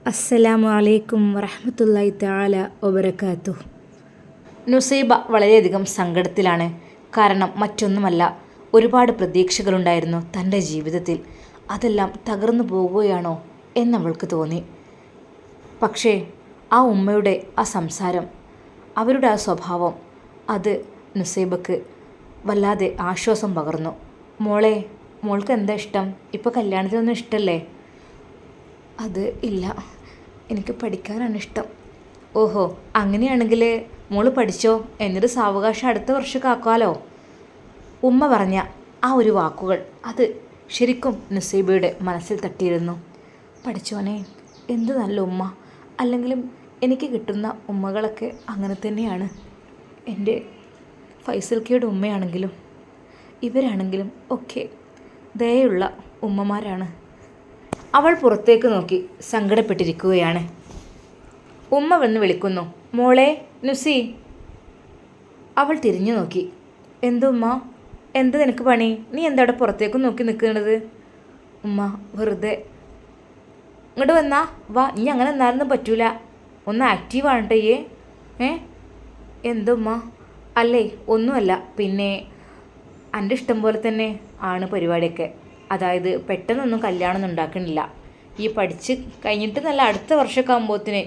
അസ്സലാമു അലൈക്കും വറഹ്മത്തുള്ളാഹി തആല വബറകാതുഹു. നുസൈബ വളരെയധികം സങ്കടത്തിലാണ്. കാരണം മറ്റൊന്നുമല്ല, ഒരുപാട് പ്രതീക്ഷകളുണ്ടായിരുന്നു തൻ്റെ ജീവിതത്തിൽ. അതെല്ലാം തകർന്നു പോകുകയാണോ എന്നവൾക്ക് തോന്നി. പക്ഷേ ആ ഉമ്മയുടെ ആ സംസാരം, അവരുടെ ആ സ്വഭാവം, അത് നുസൈബക്ക് വല്ലാതെ ആശ്വാസം പകർന്നു. മോൾക്ക് എന്താ ഇഷ്ടം? ഇപ്പോൾ കല്യാണത്തിനൊന്നും ഇഷ്ടമല്ലേ? അത് ഇല്ല, എനിക്ക് പഠിക്കാനാണ് ഇഷ്ടം. ഓഹോ, അങ്ങനെയാണെങ്കിൽ മോള് പഠിച്ചോ, എന്നിട്ട് സാവകാശം അടുത്ത വർഷമൊക്കെ ആക്കാമല്ലോ. ഉമ്മ പറഞ്ഞ ആ ഒരു വാക്കുകൾ അത് ശരിക്കും നുസൈബയുടെ മനസ്സിൽ തട്ടിയിരുന്നു. പഠിച്ചോനെ, എന്ത് നല്ല ഉമ്മ. അല്ലെങ്കിലും എനിക്ക് കിട്ടുന്ന ഉമ്മകളൊക്കെ അങ്ങനെ തന്നെയാണ്. എൻ്റെ ഫൈസൽക്കയുടെ ഉമ്മയാണെങ്കിലും ഇവരാണെങ്കിലും ഒക്കെ ദയുള്ള ഉമ്മമാരാണ്. അവൾ പുറത്തേക്ക് നോക്കി സങ്കടപ്പെട്ടിരിക്കുകയാണ്. ഉമ്മ വന്ന് വിളിക്കുന്നു, മോളെ നുസി. അവൾ തിരിഞ്ഞു നോക്കി. എന്തുമ്മ? എന്ത് നിനക്ക് പണി? നീ എന്താ അവിടെ പുറത്തേക്ക് നോക്കി നിൽക്കുന്നത്? ഉമ്മ വെറുതെ. ഇങ്ങോട്ട് വന്നാ വാ, ഇനി അങ്ങനെ എന്നാലൊന്നും പറ്റൂല. ഒന്ന് ആക്റ്റീവാണ് കേട്ടോ. എന്തുമ്മ? അല്ലേ ഒന്നുമല്ല. പിന്നെ എൻ്റെ ഇഷ്ടം പോലെ തന്നെ ആണ് പരിപാടിയൊക്കെ. അതായത് പെട്ടെന്നൊന്നും കല്യാണമൊന്നും ഉണ്ടാക്കണില്ല. ഈ പഠിച്ച് കഴിഞ്ഞിട്ട് നല്ല അടുത്ത വർഷമൊക്കെ ആകുമ്പോഴത്തേന്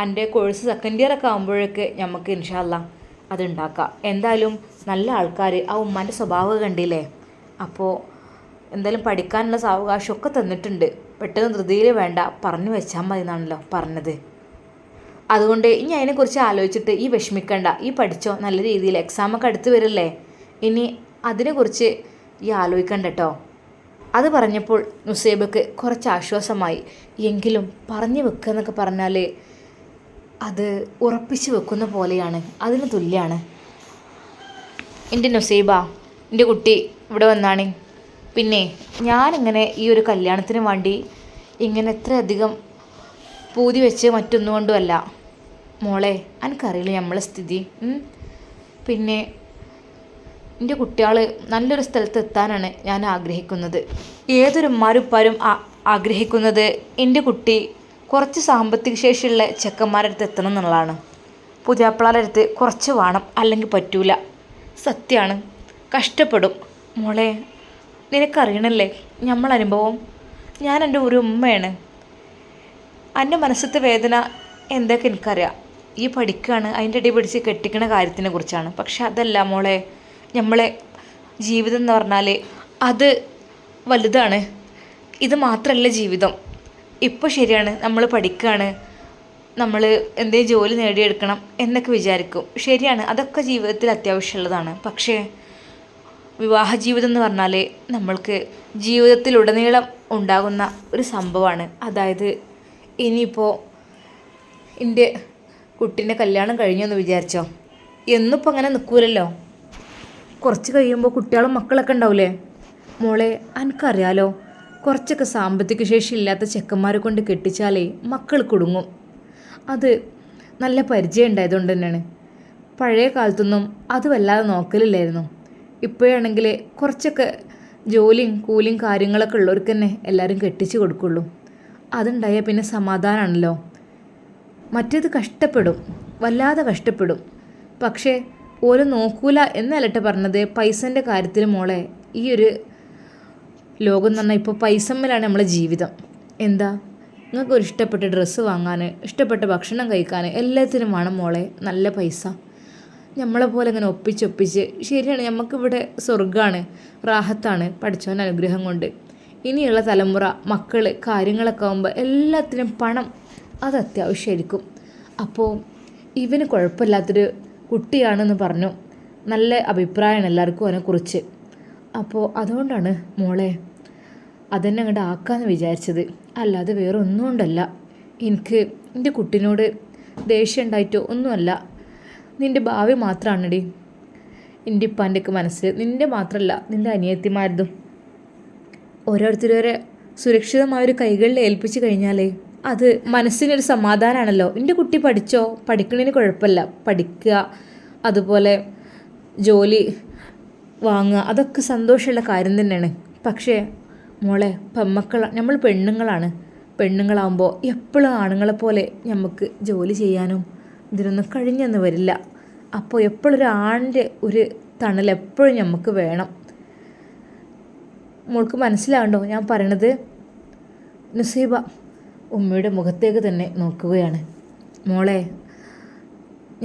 എൻ്റെ കോഴ്സ് സെക്കൻഡ് ഇയർ ഒക്കെ ആകുമ്പോഴേക്ക് നമുക്ക് ഇൻഷാ അല്ലാ അതുണ്ടാക്കാം. എന്തായാലും നല്ല ആൾക്കാർ ആ ഉമ്മാൻ്റെ സ്വഭാവം കണ്ടില്ലേ. അപ്പോൾ എന്തായാലും പഠിക്കാനുള്ള സാവകാശമൊക്കെ തന്നിട്ടുണ്ട്. പെട്ടെന്ന് ധൃതിയിൽ വേണ്ട, പറഞ്ഞു വെച്ചാൽ മതി എന്നാണല്ലോ പറഞ്ഞത്. അതുകൊണ്ട് ഇനി അതിനെക്കുറിച്ച് ആലോചിച്ചിട്ട് ഈ വിഷമിക്കണ്ട. ഈ പഠിച്ചോ, നല്ല രീതിയിൽ എക്സാമൊക്കെ അടുത്ത് വരില്ലേ. ഇനി അതിനെക്കുറിച്ച് ഈ ആലോചിക്കണ്ട കേട്ടോ. അത് പറഞ്ഞപ്പോൾ നുസൈബക്ക് കുറച്ച് ആശ്വാസമായി. എങ്കിലും പറഞ്ഞു വെക്കുക എന്നൊക്കെ പറഞ്ഞാൽ അത് ഉറപ്പിച്ച് വെക്കുന്ന പോലെയാണ്, അതിന് തുല്യമാണ്. എൻ്റെ നുസൈബ, എൻ്റെ കുട്ടി ഇവിടെ വന്നാണ്. പിന്നെ ഞാനിങ്ങനെ ഈ ഒരു കല്യാണത്തിന് വേണ്ടി ഇങ്ങനെ എത്രയധികം പൂതി വെച്ച് മറ്റൊന്നും കൊണ്ടുമല്ല മോളെ. എനിക്കറിയില്ല നമ്മളെ സ്ഥിതി. പിന്നെ എൻ്റെ കുട്ടികൾ നല്ലൊരു സ്ഥലത്ത് എത്താനാണ് ഞാൻ ആഗ്രഹിക്കുന്നത്. ഏതൊരു ഉമ്മാരും ആഗ്രഹിക്കുന്നത് എൻ്റെ കുട്ടി കുറച്ച് സാമ്പത്തിക ശേഷിയുള്ള ചെക്കന്മാരുടെ അടുത്ത് എത്തണം എന്നുള്ളതാണ്. പുതിയാപ്പിളാരുടെ അടുത്ത് കുറച്ച് വേണം, അല്ലെങ്കിൽ പറ്റൂല. സത്യമാണ്, കഷ്ടപ്പെടും. മോളെ, നിനക്കറിയണല്ലേ നമ്മളനുഭവം. ഞാൻ എൻ്റെ ഒരു ഉമ്മയാണ്. എൻ്റെ മനസ്സിലത്തെ വേദന എന്തൊക്കെ എനിക്കറിയാം. ഈ പഠിക്കുകയാണ്, അതിൻ്റെ ഇടയിൽ പിടിച്ച് കെട്ടിക്കണ കാര്യത്തിനെ കുറിച്ചാണ്. പക്ഷെ അതല്ല മോളെ, നമ്മളെ ജീവിതം എന്ന് പറഞ്ഞാൽ അത് വലുതാണ്. ഇത് മാത്രമല്ല ജീവിതം. ഇപ്പോൾ ശരിയാണ്, നമ്മൾ പഠിക്കുകയാണ്, നമ്മൾ എന്തെങ്കിലും ജോലി നേടിയെടുക്കണം എന്നൊക്കെ വിചാരിക്കും. ശരിയാണ്, അതൊക്കെ ജീവിതത്തിൽ അത്യാവശ്യമുള്ളതാണ്. പക്ഷേ വിവാഹ ജീവിതം എന്ന് പറഞ്ഞാൽ നമ്മൾക്ക് ജീവിതത്തിലുടനീളം ഉണ്ടാകുന്ന ഒരു സംഭവമാണ്. അതായത് ഇനിയിപ്പോൾ എൻ്റെ കുട്ടീൻ്റെ കല്യാണം കഴിഞ്ഞെന്ന് വിചാരിച്ചോ, എന്നിപ്പോൾ അങ്ങനെ നിൽക്കൂലല്ലോ. കുറച്ച് കഴിയുമ്പോൾ കുട്ടികളും മക്കളൊക്കെ ഉണ്ടാവില്ലേ. മോളെ, എനിക്കറിയാലോ, കുറച്ചൊക്കെ സാമ്പത്തിക ശേഷി ഇല്ലാത്ത ചെക്കന്മാരെ കൊണ്ട് കെട്ടിച്ചാലേ മക്കൾ കുടുങ്ങും. അത് നല്ല പരിചയം ഉണ്ടായതുകൊണ്ട് തന്നെയാണ്. പഴയ കാലത്തൊന്നും അത് വല്ലാതെ നോക്കലില്ലായിരുന്നു. ഇപ്പോഴാണെങ്കിൽ കുറച്ചൊക്കെ ജോലിയും കൂലിയും കാര്യങ്ങളൊക്കെ ഉള്ളവർക്ക് തന്നെ എല്ലാവരും കെട്ടിച്ച് കൊടുക്കുള്ളൂ. അതുണ്ടായാൽ പിന്നെ സമാധാനമാണല്ലോ. മറ്റേത് കഷ്ടപ്പെടും, വല്ലാതെ കഷ്ടപ്പെടും. പക്ഷേ ഓരോ നോക്കൂല എന്നല്ലട്ടെ പറഞ്ഞത്. പൈസൻ്റെ കാര്യത്തിൽ മോളെ, ഈ ഒരു ലോകം എന്ന് പറഞ്ഞാൽ ഇപ്പോൾ പൈസമ്മലാണ് നമ്മളെ ജീവിതം. എന്താ, നിങ്ങൾക്കൊരു ഇഷ്ടപ്പെട്ട ഡ്രസ്സ് വാങ്ങാൻ, ഇഷ്ടപ്പെട്ട ഭക്ഷണം കഴിക്കാൻ, എല്ലാത്തിനും വേണം മോളെ നല്ല പൈസ. നമ്മളെ പോലെ ഇങ്ങനെ ഒപ്പിച്ചൊപ്പിച്ച്, ശരിയാണ്, നമുക്കിവിടെ സ്വർഗ്ഗമാണ്, റാഹത്താണ് പഠിച്ചവൻ്റെ അനുഗ്രഹം കൊണ്ട്. ഇനിയുള്ള തലമുറ, മക്കൾ, കാര്യങ്ങളൊക്കെ ആകുമ്പോൾ എല്ലാത്തിനും പണം അത് അത്യാവശ്യമായിരിക്കും. അപ്പോൾ ഇവന് കുഴപ്പമില്ലാത്തൊരു കുട്ടിയാണെന്ന് പറഞ്ഞു. നല്ല അഭിപ്രായമാണ് എല്ലാവർക്കും അതിനെക്കുറിച്ച്. അപ്പോൾ അതുകൊണ്ടാണ് മോളെ അതെന്നെ അങ്ങോട്ട് ആക്കാമെന്ന് വിചാരിച്ചത്. അല്ലാതെ വേറെ ഒന്നും കൊണ്ടല്ല. എനിക്ക് എൻ്റെ കുട്ടീനോട് ദേഷ്യം ഉണ്ടായിട്ടോ ഒന്നുമല്ല. നിൻ്റെ ഭാവി മാത്രമാണെടി എൻ്റെ ഇപ്പാൻ്റെയൊക്കെ മനസ്സിൽ. നിൻ്റെ മാത്രമല്ല, നിൻ്റെ അനിയത്തിമാരതും. ഓരോരുത്തരെ സുരക്ഷിതമായൊരു കൈകളിൽ ഏൽപ്പിച്ച് കഴിഞ്ഞാലേ അത് മനസ്സിനൊരു സമാധാനമാണല്ലോ. എൻ്റെ കുട്ടി പഠിച്ചോ, പഠിക്കണതിന് കുഴപ്പമില്ല, പഠിക്കുക, അതുപോലെ ജോലി വാങ്ങുക, അതൊക്കെ സന്തോഷമുള്ള കാര്യം തന്നെയാണ്. പക്ഷേ മോളെ, പെമ്മക്കൾ, നമ്മൾ പെണ്ണുങ്ങളാണ്. പെണ്ണുങ്ങളാകുമ്പോൾ എപ്പോഴും ആണുങ്ങളെ പോലെ നമുക്ക് ജോലി ചെയ്യാനും ഇതിനൊന്നും കഴിഞ്ഞെന്ന് വരില്ല. അപ്പോൾ എപ്പോഴും ഒരു ആണിൻ്റെ ഒരു തണൽ എപ്പോഴും നമുക്ക് വേണം. മോൾക്ക് മനസ്സിലാകണ്ടോ ഞാൻ പറയണത്? നുസൈബ ഉമ്മയുടെ മുഖത്തേക്ക് തന്നെ നോക്കുകയാണ്. മോളെ,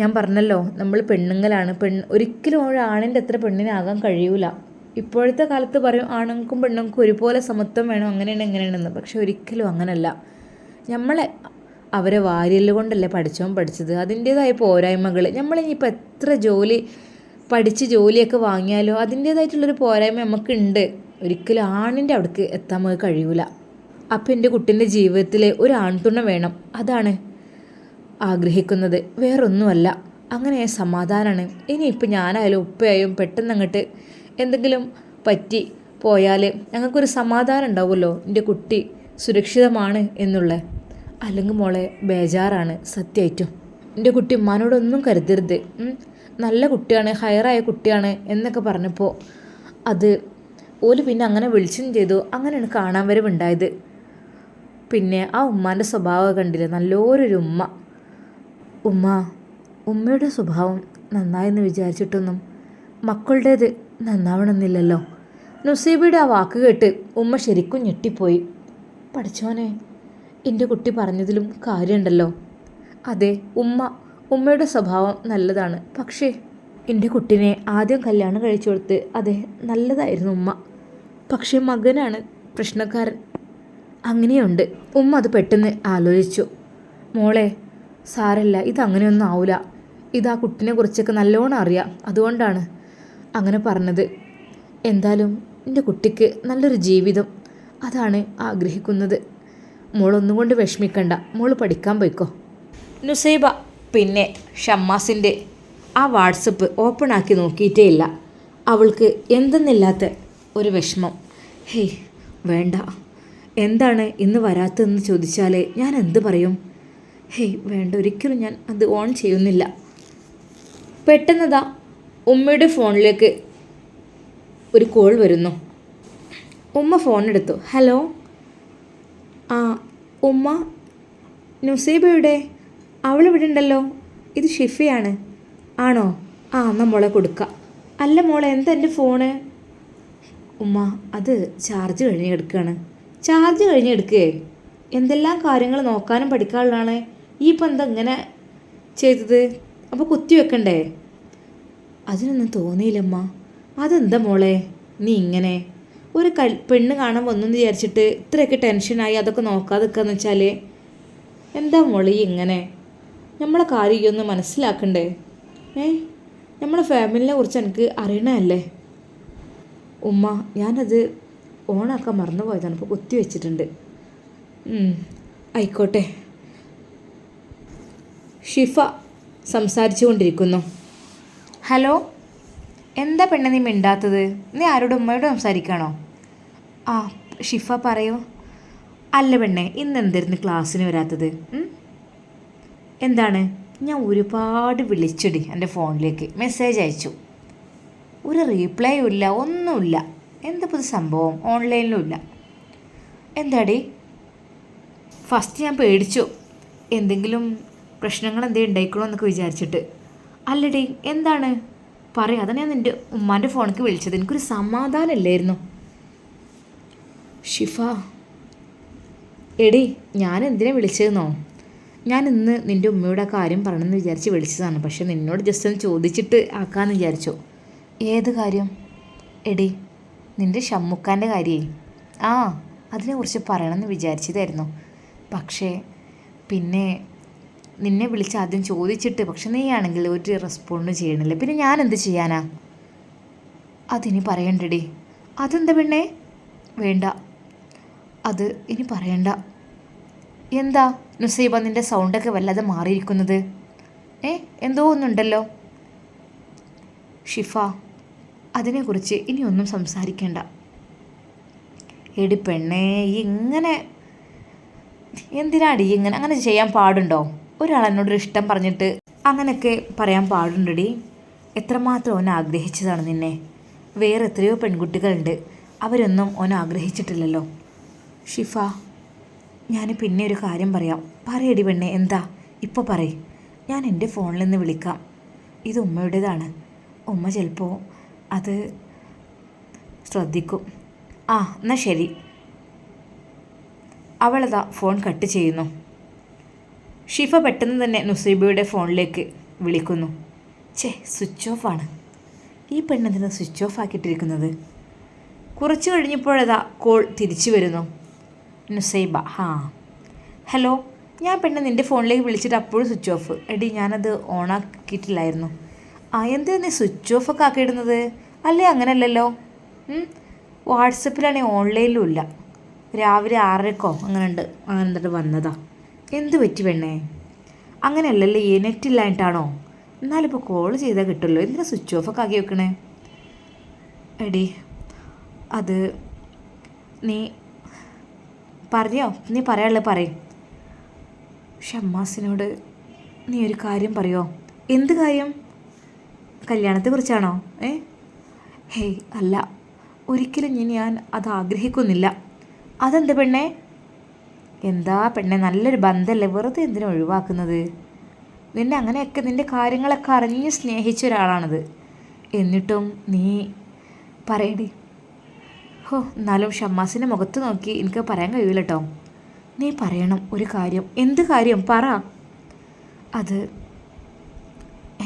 ഞാൻ പറഞ്ഞല്ലോ നമ്മൾ പെണ്ണുങ്ങളാണ്. ഒരിക്കലും ഒരു ആണിൻ്റെ അത്ര പെണ്ണിനാകാൻ കഴിയൂല. ഇപ്പോഴത്തെ കാലത്ത് പറയും ആണുങ്ങൾക്കും പെണ്ണുങ്ങൾക്കും ഒരുപോലെ സമത്വം വേണം, അങ്ങനെയാണ് എങ്ങനെയാണെന്ന്. പക്ഷെ ഒരിക്കലും അങ്ങനല്ല. നമ്മളെ അവരെ വാരിയല് കൊണ്ടല്ലേ പഠിച്ചത്. അതിൻ്റേതായ പോരായ്മകൾ നമ്മളിനിപ്പോൾ എത്ര പഠിച്ച് ജോലിയൊക്കെ വാങ്ങിയാലോ അതിൻ്റേതായിട്ടുള്ളൊരു പോരായ്മ നമുക്കുണ്ട്. ഒരിക്കലും ആണിൻ്റെ അവിടേക്ക് എത്താൻ നമുക്ക് കഴിയൂല. അപ്പം എൻ്റെ കുട്ടീൻ്റെ ജീവിതത്തിൽ ഒരു ആൺതുണ വേണം, അതാണ് ആഗ്രഹിക്കുന്നത്, വേറൊന്നുമല്ല. അങ്ങനെ സമാധാനമാണ്. ഇനിയിപ്പോൾ ഞാനായാലും ഉപ്പയായും പെട്ടെന്ന് അങ്ങോട്ട് എന്തെങ്കിലും പറ്റി പോയാൽ ഞങ്ങൾക്കൊരു സമാധാനം ഉണ്ടാവുമല്ലോ, എൻ്റെ കുട്ടി സുരക്ഷിതമാണ് എന്നുള്ള. അല്ലെങ്കിൽ മോളെ ബേജാറാണ് സത്യമായിട്ടും. എൻ്റെ കുട്ടി ഉമ്മാനോടൊന്നും കരുതരുത്, നല്ല കുട്ടിയാണ്, ഹയറായ കുട്ടിയാണ് എന്നൊക്കെ പറഞ്ഞപ്പോൾ അത് ഓല് പിന്നെ അങ്ങനെ വിളിച്ചും ചെയ്തു. അങ്ങനെയാണ് കാണാൻ വരവുണ്ടായത്. പിന്നെ ആ ഉമ്മാൻ്റെ സ്വഭാവം കണ്ടില്ല, നല്ലൊരു ഉമ്മയുടെ സ്വഭാവം നന്നായെന്ന് വിചാരിച്ചിട്ടൊന്നും മക്കളുടേത് നന്നാവണമെന്നില്ലല്ലോ. നുസൈബയുടെ ആ വാക്ക് കേട്ട് ഉമ്മ ശരിക്കും ഞെട്ടിപ്പോയി. പഠിച്ചോനെ, എൻ്റെ കുട്ടി പറഞ്ഞതിലും കാര്യമുണ്ടല്ലോ. അതെ, ഉമ്മയുടെ സ്വഭാവം നല്ലതാണ്. പക്ഷേ എൻ്റെ കുട്ടീനെ ആദ്യം കല്യാണം കഴിച്ചു കൊടുത്ത് അതെ നല്ലതായിരുന്നു ഉമ്മ. പക്ഷേ മകനാണ് പ്രശ്നക്കാരൻ. അങ്ങനെയുണ്ട്. ഉമ്മ അത് പെട്ടെന്ന് ആലോചിച്ചു. മോളെ സാരല്ല, ഇതങ്ങനെയൊന്നും ആവില്ല. ഇതാ കുട്ടിനെ കുറിച്ചൊക്കെ നല്ലോണം അറിയാം, അതുകൊണ്ടാണ് അങ്ങനെ പറഞ്ഞത്. എന്തായാലും എൻ്റെ കുട്ടിക്ക് നല്ലൊരു ജീവിതം അതാണ് ആഗ്രഹിക്കുന്നത്. മോളൊന്നും കൊണ്ട് വിഷമിക്കണ്ട, മോൾ പഠിക്കാൻ പോയിക്കോ. നുസൈബ പിന്നെ ഷമ്മാസിൻ്റെ ആ വാട്സപ്പ് ഓപ്പൺ ആക്കി നോക്കിയിട്ടേ ഇല്ല. അവൾക്ക് എന്തെന്നില്ലാത്ത ഒരു വിഷമം. ഹേയ് വേണ്ട, എന്താണ് ഇന്ന് വരാത്തതെന്ന് ചോദിച്ചാൽ ഞാൻ എന്ത് പറയും? ഹേയ് വേണ്ട, ഒരിക്കലും ഞാൻ അത് ഓൺ ചെയ്യുന്നില്ല. പെട്ടെന്നതാ ഉമ്മയുടെ ഫോണിലേക്ക് ഒരു കോൾ വരുന്നു. ഉമ്മ ഫോൺ എടുത്തു. ഹലോ, ആ ഉമ്മ, നുസൈബയുടെ അവളിവിടെ ഉണ്ടല്ലോ, ഇത് ഷിഫയാണ്. ആണോ? ആ എന്നാൽ മോളെ കൊടുക്കാം. അല്ല മോളെ, എന്താ എൻ്റെ ഫോണ്? ഉമ്മ അത് ചാർജ് കഴിഞ്ഞ് എടുക്കുകയാണ്. ചാർജ് കഴിഞ്ഞ് എടുക്കേ? എന്തെല്ലാം കാര്യങ്ങൾ നോക്കാനും പഠിക്കാനുള്ളതാണ് ഈ ഇപ്പം എന്താ ഇങ്ങനെ ചെയ്തത്? അപ്പോൾ കുത്തി വെക്കണ്ടേ? അതിനൊന്നും തോന്നിയില്ലമ്മ. അതെന്താ മോളെ നീ ഇങ്ങനെ ഒരു പെണ്ണ് കാണാൻ വന്നെന്ന് വിചാരിച്ചിട്ട് ഇത്രയൊക്കെ ടെൻഷനായി അതൊക്കെ നോക്കാതെ നിൽക്കാന്ന് വെച്ചാൽ എന്താ മോളെ ഇങ്ങനെ? നമ്മളെ കാര്യം ഒന്ന് മനസ്സിലാക്കണ്ടേ? നമ്മളെ ഫാമിലിനെ കുറിച്ച് എനിക്ക് അറിയണമല്ലേ? ഉമ്മ ഞാനത് ഓണാക്കാൻ മറന്നു പോയതാണ്, ഇപ്പോൾ കുത്തി വെച്ചിട്ടുണ്ട്. ആയിക്കോട്ടെ. ഷിഫ സംസാരിച്ചു കൊണ്ടിരിക്കുന്നു. ഹലോ, എന്താ പെണ്ണെ നീ മിണ്ടാത്തത്? നീ ആരോട് ഉമ്മയോട് സംസാരിക്കുകയാണോ? ആ ഷിഫ പറയൂ. അല്ല പെണ്ണെ, ഇന്ന് എന്തായിരുന്നു ക്ലാസ്സിന് വരാത്തത്? എന്താണ്? ഞാൻ ഒരുപാട് വിളിച്ചടി എൻ്റെ ഫോണിലേക്ക്, മെസ്സേജ് അയച്ചു, ഒരു റീപ്ലൈയും ഇല്ല, ഒന്നുമില്ല. എന്താ പുതിയ സംഭവം? ഓൺലൈനിലും ഇല്ല. എന്താടി? ഫസ്റ്റ് ഞാൻ പേടിച്ചു, എന്തെങ്കിലും പ്രശ്നങ്ങൾ എന്തെങ്കിലും ഉണ്ടായിക്കണോ എന്നൊക്കെ വിചാരിച്ചിട്ട്. അല്ലടി എന്താണ് പറയാം, അതാണ് ഞാൻ നിൻ്റെ ഉമ്മാൻ്റെ ഫോണിലേക്ക് വിളിച്ചത്. എനിക്കൊരു സമാധാനമില്ലായിരുന്നു. ഷിഫ എടി, ഞാൻ എന്തിനാ വിളിച്ചതെന്നോ? ഞാൻ ഇന്ന് നിൻ്റെ ഉമ്മയുടെ ആ കാര്യം പറയണമെന്ന് വിചാരിച്ച് വിളിച്ചതാണ്. പക്ഷെ നിന്നോട് ജസ്റ്റ് ഒന്ന് ചോദിച്ചിട്ട് ആക്കാമെന്ന് വിചാരിച്ചു. ഏത് കാര്യം? എടി നിൻ്റെ ഷമ്മുക്കാൻ്റെ കാര്യമേ. ആ അതിനെക്കുറിച്ച് പറയണമെന്ന് വിചാരിച്ചതായിരുന്നു. പക്ഷേ പിന്നെ നിന്നെ വിളിച്ച് ആദ്യം ചോദിച്ചിട്ട്, പക്ഷെ നീ ആണെങ്കിൽ ഒരു റെസ്പോണ്ട് ചെയ്യണില്ല. പിന്നെ ഞാൻ എന്ത് ചെയ്യാനാ? അതിനി പറയണ്ടടി. അതെന്താ പെണ്ണേ? വേണ്ട, അത് ഇനി പറയണ്ട. എന്താ നുസൈബ നിൻ്റെ സൗണ്ടൊക്കെ വല്ലാതെ മാറിയിരിക്കുന്നത്? എന്തോ ഒന്നുണ്ടല്ലോ. ഷിഫ അതിനെക്കുറിച്ച് ഇനി ഒന്നും സംസാരിക്കേണ്ട. എടി പെണ്ണേ, ഇങ്ങനെ എന്തിനാടി ഇങ്ങനെ? അങ്ങനെ ചെയ്യാൻ പാടുണ്ടോ? ഒരാളെന്നോടൊരു ഇഷ്ടം പറഞ്ഞിട്ട് അങ്ങനെയൊക്കെ പറയാൻ പാടുണ്ടടി? എത്രമാത്രം ഓൻ ആഗ്രഹിച്ചതാണ് നിന്നെ. വേറെ എത്രയോ പെൺകുട്ടികളുണ്ട്, അവരൊന്നും ഓൻ ആഗ്രഹിച്ചിട്ടില്ലല്ലോ. ഷിഫ ഞാൻ പിന്നെ ഒരു കാര്യം പറയാം. പറയടി പെണ്ണെ, എന്താ? ഇപ്പോൾ പറയ്. ഞാൻ എൻ്റെ ഫോണിൽ നിന്ന് വിളിക്കാം. ഇത് ഉമ്മയുടേതാണ്. ഉമ്മ ചിലപ്പോൾ അത് ശ്രദ്ധിക്കും. ആ എന്നാൽ ശരി. അവളതാ ഫോൺ കട്ട് ചെയ്യുന്നു. ഷിഫ പെട്ടെന്ന് തന്നെ നുസൈബയുടെ ഫോണിലേക്ക് വിളിക്കുന്നു. സ്വിച്ച് ഓഫാണ്. ഈ പെണ്ണെന്തിനാ സ്വിച്ച് ഓഫ് ആക്കിയിട്ടിരിക്കുന്നത്? കുറച്ച് കഴിഞ്ഞപ്പോഴതാ കോൾ തിരിച്ചു വരുന്നു. നുസൈബ, ഹലോ, ഞാൻ പെണ്ണ് നിൻ്റെ ഫോണിലേക്ക് വിളിച്ചിട്ട് അപ്പോഴും സ്വിച്ച് ഓഫ്. എടി ഞാനത് ഓണാക്കിയിട്ടില്ലായിരുന്നു. എന്തിനാ നീ സ്വിച്ച് ഓഫ് ഒക്കെ ആക്കിയിടുന്നത്? അല്ലേ അങ്ങനെയല്ലല്ലോ. വാട്സപ്പിലാണെങ്കിൽ ഓൺലൈനിലും ഇല്ല. രാവിലെ 6:00 അങ്ങനെ എന്നിട്ട് വന്നതാ. എന്ത് പറ്റി പെണ്ണേ? അങ്ങനെയല്ലല്ലേ, നെറ്റില്ലായിട്ടാണോ? എന്നാലും ഇപ്പോൾ കോൾ ചെയ്താൽ കിട്ടുമല്ലോ. എന്തിനാ സ്വിച്ച് ഓഫ് ഒക്കെ ആക്കി വെക്കണേ? എടി അത് നീ പറയാനുള്ളത് പറയും. ഷമ്മാസിനോട് നീ ഒരു കാര്യം പറയോ? എന്ത് കാര്യം? കല്യാണത്തെക്കുറിച്ചാണോ? ഹേയ് അല്ല, ഒരിക്കലും ഞാൻ അത് ആഗ്രഹിക്കുന്നില്ല. അതെന്താ പെണ്ണേ? എന്താ പെണ്ണെ, നല്ലൊരു ബന്ധമല്ലേ, വെറുതെ എന്തിനാ ഒഴിവാക്കുന്നത്? നിന്നെ അങ്ങനെയൊക്കെ നിൻ്റെ കാര്യങ്ങളൊക്കെ അറിഞ്ഞ് സ്നേഹിച്ച ഒരാളാണത്. എന്നിട്ടും നീ പറയടി. എന്നാലും ഷമ്മാസിൻ്റെ മുഖത്ത് നോക്കി എനിക്ക് പറയാൻ കഴിയില്ല കേട്ടോ. നീ പറയണം ഒരു കാര്യം. എന്ത് കാര്യം? പറ. അത്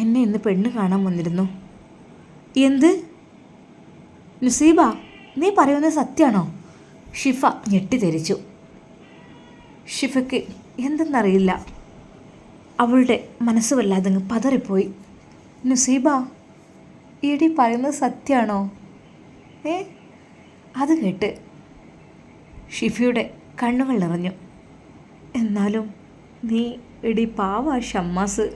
എന്നെ ഇന്ന് പെണ്ണ് കാണാൻ വന്നിരുന്നു. എന്ത്? നുസൈബ, നീ പറയുന്നത് സത്യമാണോ? ഷിഫ ഞെട്ടിത്തെറിച്ചു. ഷിഫയ്ക്ക് എന്തെന്നറിയില്ല, അവളുടെ മനസ്സ് വല്ലാതങ്ങ് പതറിപ്പോയി. നുസൈബ, ഈടി പറയുന്നത് സത്യമാണോ? അത് കേട്ട് ഷിഫയുടെ കണ്ണുകൾ നിറഞ്ഞു. എന്നാലും നീ എടി പാവ ഷമ്മാസ്,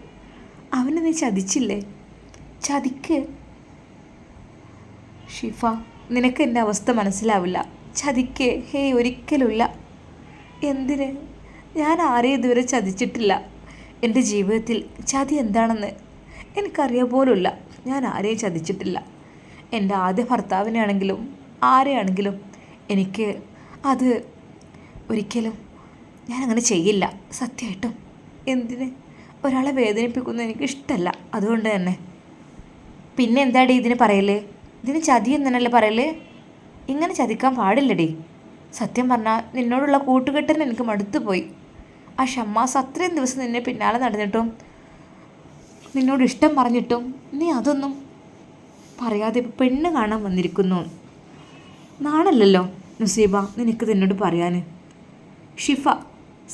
അവനെ നീ ചതിച്ചില്ലേ? ചതിക്ക്? ഷിഫ, നിനക്ക് എൻ്റെ അവസ്ഥ മനസ്സിലാവില്ല. ചതിക്ക്? ഒരിക്കലുമില്ല. എന്തിന്? ഞാൻ ആരെയും ഇതുവരെ ചതിച്ചിട്ടില്ല. എൻ്റെ ജീവിതത്തിൽ ചതി എന്താണെന്ന് എനിക്കറിയാൻ പോലുമില്ല. ഞാൻ ആരെയും ചതിച്ചിട്ടില്ല. എൻ്റെ ആദ്യ ഭർത്താവിനെ ആണെങ്കിലും ആരെയാണെങ്കിലും എനിക്ക് അത് ഒരിക്കലും ഞാനങ്ങനെ ചെയ്യില്ല. സത്യമായിട്ടും. എന്തിന്? ഒരാളെ വേദനിപ്പിക്കുന്നത് എനിക്കിഷ്ടമല്ല. അതുകൊണ്ട് തന്നെ. പിന്നെ എന്താടി ഇതിന് പറയല്? ഇതിന് ചതി എന്നല്ലേ പറയല്? ഇങ്ങനെ ചതിക്കാൻ പാടില്ലടി. സത്യം പറഞ്ഞാൽ നിന്നോടുള്ള കൂട്ടുകെട്ടിന് എനിക്ക് മടുത്തു പോയി. ആ ഷമ്മാസ് അത്രയും ദിവസം നിന്നെ പിന്നാലെ നടന്നിട്ടും നിന്നോട് ഇഷ്ടം പറഞ്ഞിട്ടും നീ അതൊന്നും പറയാതെ പെണ്ണ് കാണാൻ വന്നിരിക്കുന്നു. നാണല്ലല്ലോ നുസൈബ നിനക്ക് നിന്നോട് പറയാൻ. ഷിഫ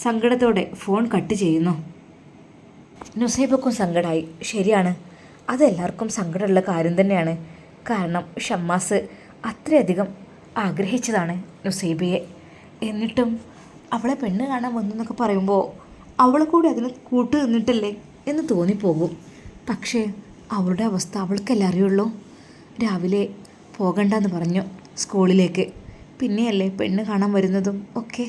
സങ്കടത്തോടെ ഫോൺ കട്ട് ചെയ്യുന്നു. നുസൈബക്കും സങ്കടമായി. ശരിയാണ്, അതെല്ലാവർക്കും സങ്കടമുള്ള കാര്യം തന്നെയാണ്. കാരണം ഷമ്മാസ് അത്രയധികം ആഗ്രഹിച്ചതാണ് നുസൈബയെ. എന്നിട്ടും അവളെ പെണ്ണ് കാണാൻ വന്നു എന്നൊക്കെ പറയുമ്പോൾ അവളെ കൂടി അതിന് കൂട്ടു നിന്നിട്ടില്ലേ എന്ന് തോന്നിപ്പോകും. പക്ഷേ അവളുടെ അവസ്ഥ അവൾക്കല്ലേ അറിയുള്ളൂ. രാവിലെ പോകണ്ടെന്ന് പറഞ്ഞു സ്കൂളിലേക്ക്. പിന്നെയല്ലേ പെണ്ണ് കാണാൻ വരുന്നതും ഒക്കെ.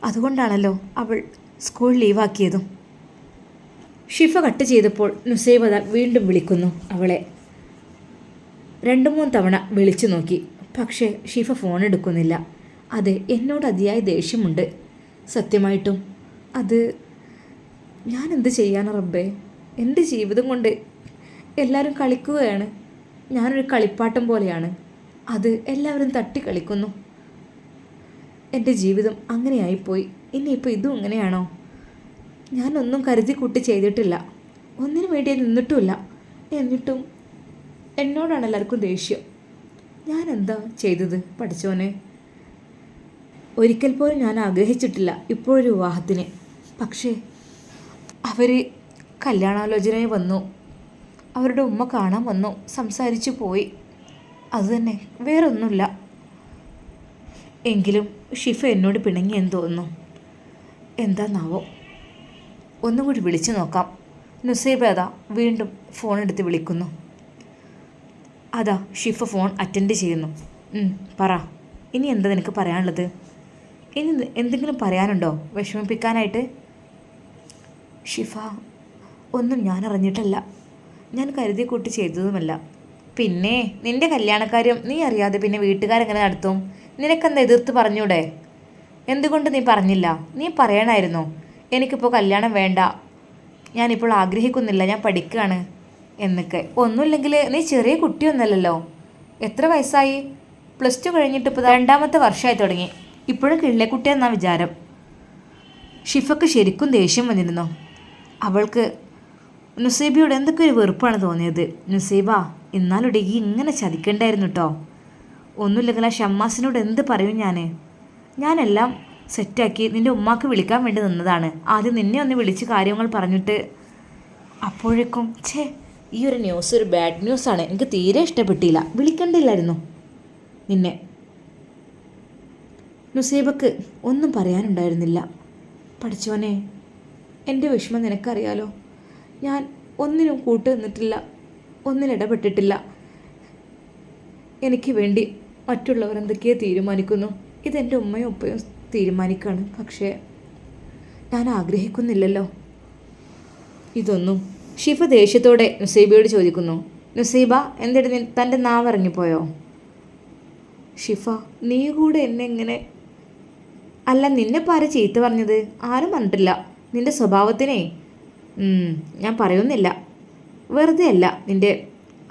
അതുകൊണ്ടാണല്ലോ അവൾ സ്കൂൾ ലീവാക്കിയതും. ഷിഫ കട്ട് ചെയ്തപ്പോൾ നുസൈബ വീണ്ടും വിളിക്കുന്നു അവളെ. 2-3 തവണ വിളിച്ചു നോക്കി. പക്ഷേ ഷിഫ ഫോൺ എടുക്കുന്നില്ല. അതെ, എന്നോട് അതിയായ ദേഷ്യമുണ്ട്. സത്യമായിട്ടും അത് ഞാൻ എന്ത് ചെയ്യാൻ റബ്ബേ? എൻ്റെ ജീവിതം കൊണ്ട് എല്ലാവരും കളിക്കുകയാണ്. ഞാനൊരു കളിപ്പാട്ടം പോലെയാണ്. അത് എല്ലാവരും തട്ടിക്കളിക്കുന്നു. എൻ്റെ ജീവിതം അങ്ങനെയായിപ്പോയി. ഇനിയിപ്പോൾ ഇതും ഇങ്ങനെയാണോ? ഞാനൊന്നും കരുതി കൂട്ടി ചെയ്തിട്ടില്ല. ഒന്നിനു വേണ്ടി നിന്നിട്ടുമില്ല. എന്നിട്ടും എന്നോടാണ് എല്ലാവർക്കും ദേഷ്യം. ഞാൻ എന്താ ചെയ്തത് പഠിച്ചോനെ? ഒരിക്കൽ പോലും ഞാൻ ആഗ്രഹിച്ചിട്ടില്ല ഇപ്പോഴൊരു വിവാഹത്തിന്. പക്ഷേ അവർ കല്യാണാലോചനയിൽ വന്നു. അവരുടെ ഉമ്മ കാണാൻ വന്നു, സംസാരിച്ചു പോയി. അതുതന്നെ, വേറൊന്നുമില്ല. എങ്കിലും ഷിഫ എന്നോട് പിണങ്ങിയെന്ന് തോന്നുന്നു. എന്താന്നാവോ? ഒന്നും കൂടി വിളിച്ചു നോക്കാം. നുസൈബ അതാ വീണ്ടും ഫോൺ എടുത്ത് വിളിക്കുന്നു. അതാ ഷിഫ ഫോൺ അറ്റൻഡ് ചെയ്യുന്നു. പറ, ഇനി എന്താ നിനക്ക് പറയാനുള്ളത്? ഇനി എന്തെങ്കിലും പറയാനുണ്ടോ വിഷമിപ്പിക്കാനായിട്ട്? ഷിഫ, ഒന്നും ഞാൻ അറിഞ്ഞിട്ടല്ല. ഞാൻ കരുതി കൂട്ടി ചെയ്തതുമല്ല. പിന്നെ നിൻ്റെ കല്യാണക്കാര്യം നീ അറിയാതെ പിന്നെ വീട്ടുകാരെങ്ങനെ നടത്തും? നിനക്കെന്താ എതിർത്ത് പറഞ്ഞൂടെ? എന്തുകൊണ്ട് നീ പറഞ്ഞില്ല? നീ പറയണമായിരുന്നു എനിക്കിപ്പോൾ കല്യാണം വേണ്ട, ഞാനിപ്പോൾ ആഗ്രഹിക്കുന്നില്ല, ഞാൻ പഠിക്കുകയാണ് എന്നൊക്കെ. ഒന്നുമില്ലെങ്കിൽ നീ ചെറിയ കുട്ടിയൊന്നല്ലല്ലോ. എത്ര വയസ്സായി? +2 കഴിഞ്ഞിട്ട് ഇപ്പോൾ 2ാമത്തെ വർഷമായി തുടങ്ങി. ഇപ്പോഴും കിള്ളിക്കുട്ടിയെന്നാ വിചാരം. ഷിഫക്ക് ശരിക്കും ദേഷ്യം വന്നിരുന്നു. അവൾക്ക് നുസൈബയോട് എന്തൊക്കെ ഒരു വെറുപ്പാണ് തോന്നിയത്. നുസൈബ, എന്നാലും ഈ ഇങ്ങനെ ചതിക്കണ്ടായിരുന്നു കേട്ടോ. ഒന്നുമില്ലെങ്കിൽ ആ ഷമ്മാസിനോട് എന്ത് പറയും ഞാനെല്ലാം സെറ്റാക്കി നിൻ്റെ ഉമ്മാക്ക് വിളിക്കാൻ വേണ്ടി നിന്നതാണ്. ആദ്യം നിന്നെ ഒന്ന് വിളിച്ച് കാര്യങ്ങൾ പറഞ്ഞിട്ട് അപ്പോഴേക്കും ഈ ഒരു ന്യൂസ് ഒരു ബാഡ് ന്യൂസാണ്, എനിക്ക് തീരെ ഇഷ്ടപ്പെട്ടില്ല, വിളിക്കണ്ടില്ലായിരുന്നു നിന്നെ. നുസൈബക്ക് ഒന്നും പറയാനുണ്ടായിരുന്നില്ല. പഠിച്ചോനെ, എൻ്റെ വിഷമം നിനക്കറിയാലോ. ഞാൻ ഒന്നിനും കൂട്ട് നിന്നിട്ടില്ല, ഒന്നിനിടപെട്ടിട്ടില്ല. എനിക്ക് വേണ്ടി മറ്റുള്ളവർ എന്തൊക്കെയോ തീരുമാനിക്കുന്നു. ഇതെൻ്റെ ഉമ്മയും ഉപ്പയും തീരുമാനിക്കുകയാണ്. പക്ഷേ ഞാൻ ആഗ്രഹിക്കുന്നില്ലല്ലോ ഇതൊന്നും. ഷിഫ ദേഷ്യത്തോടെ നുസൈബയോട് ചോദിക്കുന്നു. നുസൈബ, എന്തിട്ട് തൻ്റെ നാവ് ഇറങ്ങിപ്പോയോ? ഷിഫ, നീ കൂടെ എന്നെ ഇങ്ങനെ. അല്ല, നിന്നെ പാര ചീത്ത പറഞ്ഞത്? ആരും പറഞ്ഞിട്ടില്ല. നിൻ്റെ സ്വഭാവത്തിനേ ഞാൻ പറയുന്നില്ല. വെറുതെ അല്ല നിൻ്റെ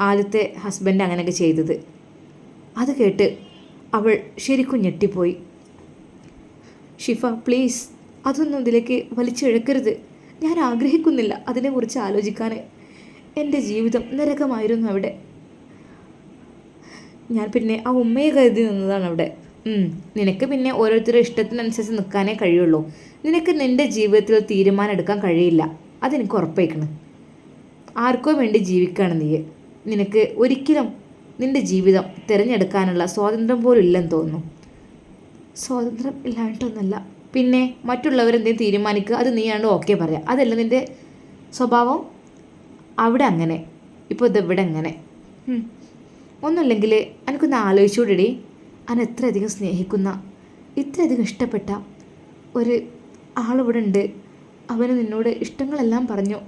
ആദ്യത്തെ ഹസ്ബൻഡ് അങ്ങനെയൊക്കെ ചെയ്തത്. അത് കേട്ട് അവൾ ശരിക്കും ഞെട്ടിപ്പോയി. ഷിഫ, പ്ലീസ് അതൊന്നും ഇതിലേക്ക് വലിച്ചിഴക്കരുത്. ഞാൻ ആഗ്രഹിക്കുന്നില്ല അതിനെക്കുറിച്ച് ആലോചിക്കാൻ. എൻ്റെ ജീവിതം നരകമായിരുന്നു അവിടെ. ഞാൻ പിന്നെ ആ ഉമ്മയെ കരുതി നിന്നതാണ് അവിടെ. നിനക്ക് പിന്നെ ഓരോരുത്തരുടെ ഇഷ്ടത്തിനനുസരിച്ച് നിൽക്കാനേ കഴിയുള്ളൂ. നിനക്ക് നിൻ്റെ ജീവിതത്തിൽ തീരുമാനം എടുക്കാൻ കഴിയില്ല, അതെനിക്ക് ഉറപ്പായിക്കണം. ആർക്കോ വേണ്ടി ജീവിക്കുകയാണ് നീ. നിനക്ക് ഒരിക്കലും നിൻ്റെ ജീവിതം തിരഞ്ഞെടുക്കാനുള്ള സ്വാതന്ത്ര്യം പോലും ഇല്ലെന്ന് തോന്നുന്നു. സ്വാതന്ത്ര്യം ഇല്ലായിട്ടൊന്നുമല്ല, പിന്നെ മറ്റുള്ളവരെന്തെങ്കിലും തീരുമാനിക്കുക, അത് നീയാണ് ഓക്കെ പറയാം. അതല്ല നിൻ്റെ സ്വഭാവം. അവിടെ അങ്ങനെ, ഇപ്പോൾ ഇതെവിടെ അങ്ങനെ. ഒന്നുമില്ലെങ്കിൽ എനിക്കൊന്ന് ആലോചിച്ചുകൂടി. ഞാൻ എത്രയധികം സ്നേഹിക്കുന്ന, ഇത്രയധികം ഇഷ്ടപ്പെട്ട ഒരു ആളിവിടെ ഉണ്ട്. അവന് നിന്നോട് ഇഷ്ടങ്ങളെല്ലാം പറഞ്ഞു.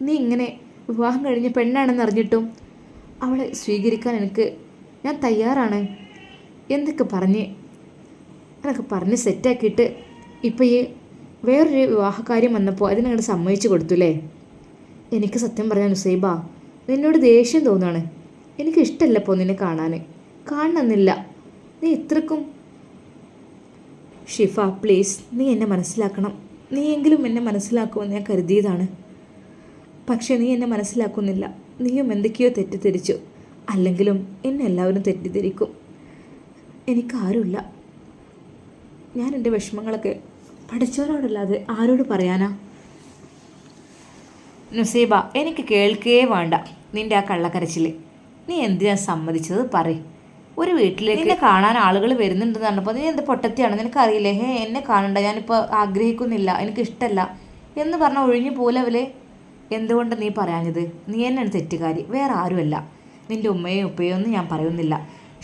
നീ ഇങ്ങനെ വിവാഹം കഴിഞ്ഞ പെണ്ണാണെന്ന് അറിഞ്ഞിട്ടും അവളെ സ്വീകരിക്കാൻ ഞാൻ തയ്യാറാണ് എന്നൊക്കെ പറഞ്ഞ് സെറ്റാക്കിയിട്ട് ഇപ്പോൾ ഈ വേറൊരു വിവാഹകാര്യം വന്നപ്പോൾ അതിനങ്ങോട്ട് സമ്മതിച്ചു കൊടുത്തുല്ലേ. എനിക്ക് സത്യം പറഞ്ഞ നുസൈബ, നിന്നോട് ദേഷ്യം തോന്നുകയാണ്. എനിക്കിഷ്ടമല്ല ഇപ്പോൾ നിന്നെ കാണണമെന്നില്ല. നീ ഇത്രക്കും. ഷിഫ, പ്ലീസ്, നീ എന്നെ മനസ്സിലാക്കണം. നീയെങ്കിലും എന്നെ മനസ്സിലാക്കുമെന്ന് ഞാൻ കരുതിയതാണ്. പക്ഷേ നീ എന്നെ മനസ്സിലാക്കുന്നില്ല. നീയും എന്തൊക്കെയോ തെറ്റിദ്ധരിച്ചു. അല്ലെങ്കിലും എന്നെ എല്ലാവരും തെറ്റിദ്ധരിക്കും. എനിക്കാരുമില്ല. ഞാൻ എൻ്റെ വിഷമങ്ങളൊക്കെ പഠിച്ചവരോടല്ലാതെ ആരോട് പറയാനാ? നുസൈബ, എനിക്ക് കേൾക്കേ വേണ്ട നിൻ്റെ ആ കള്ളക്കരച്ചിൽ. നീ എന്തിനാ സമ്മതിച്ചത് പറയും. ഒരു വീട്ടിലേക്ക് എന്നെ കാണാൻ ആളുകൾ വരുന്നുണ്ടെന്ന് പറഞ്ഞപ്പോൾ നീ എന്ത് പൊട്ടത്തിയാണ്, നിനക്കറിയില്ലേ? എന്നെ കാണണ്ട, ഞാനിപ്പോൾ ആഗ്രഹിക്കുന്നില്ല, എനിക്കിഷ്ടമല്ല എന്ന് പറഞ്ഞാൽ ഒഴിഞ്ഞു പോലവലെ. എന്തുകൊണ്ട് നീ പറയാഞ്ഞത്? നീ തന്നെയാണ് തെറ്റുകാരി, വേറെ ആരുമല്ല. നിൻ്റെ ഉമ്മയും ഉപ്പയും ഒന്നും ഞാൻ പറയുന്നില്ല.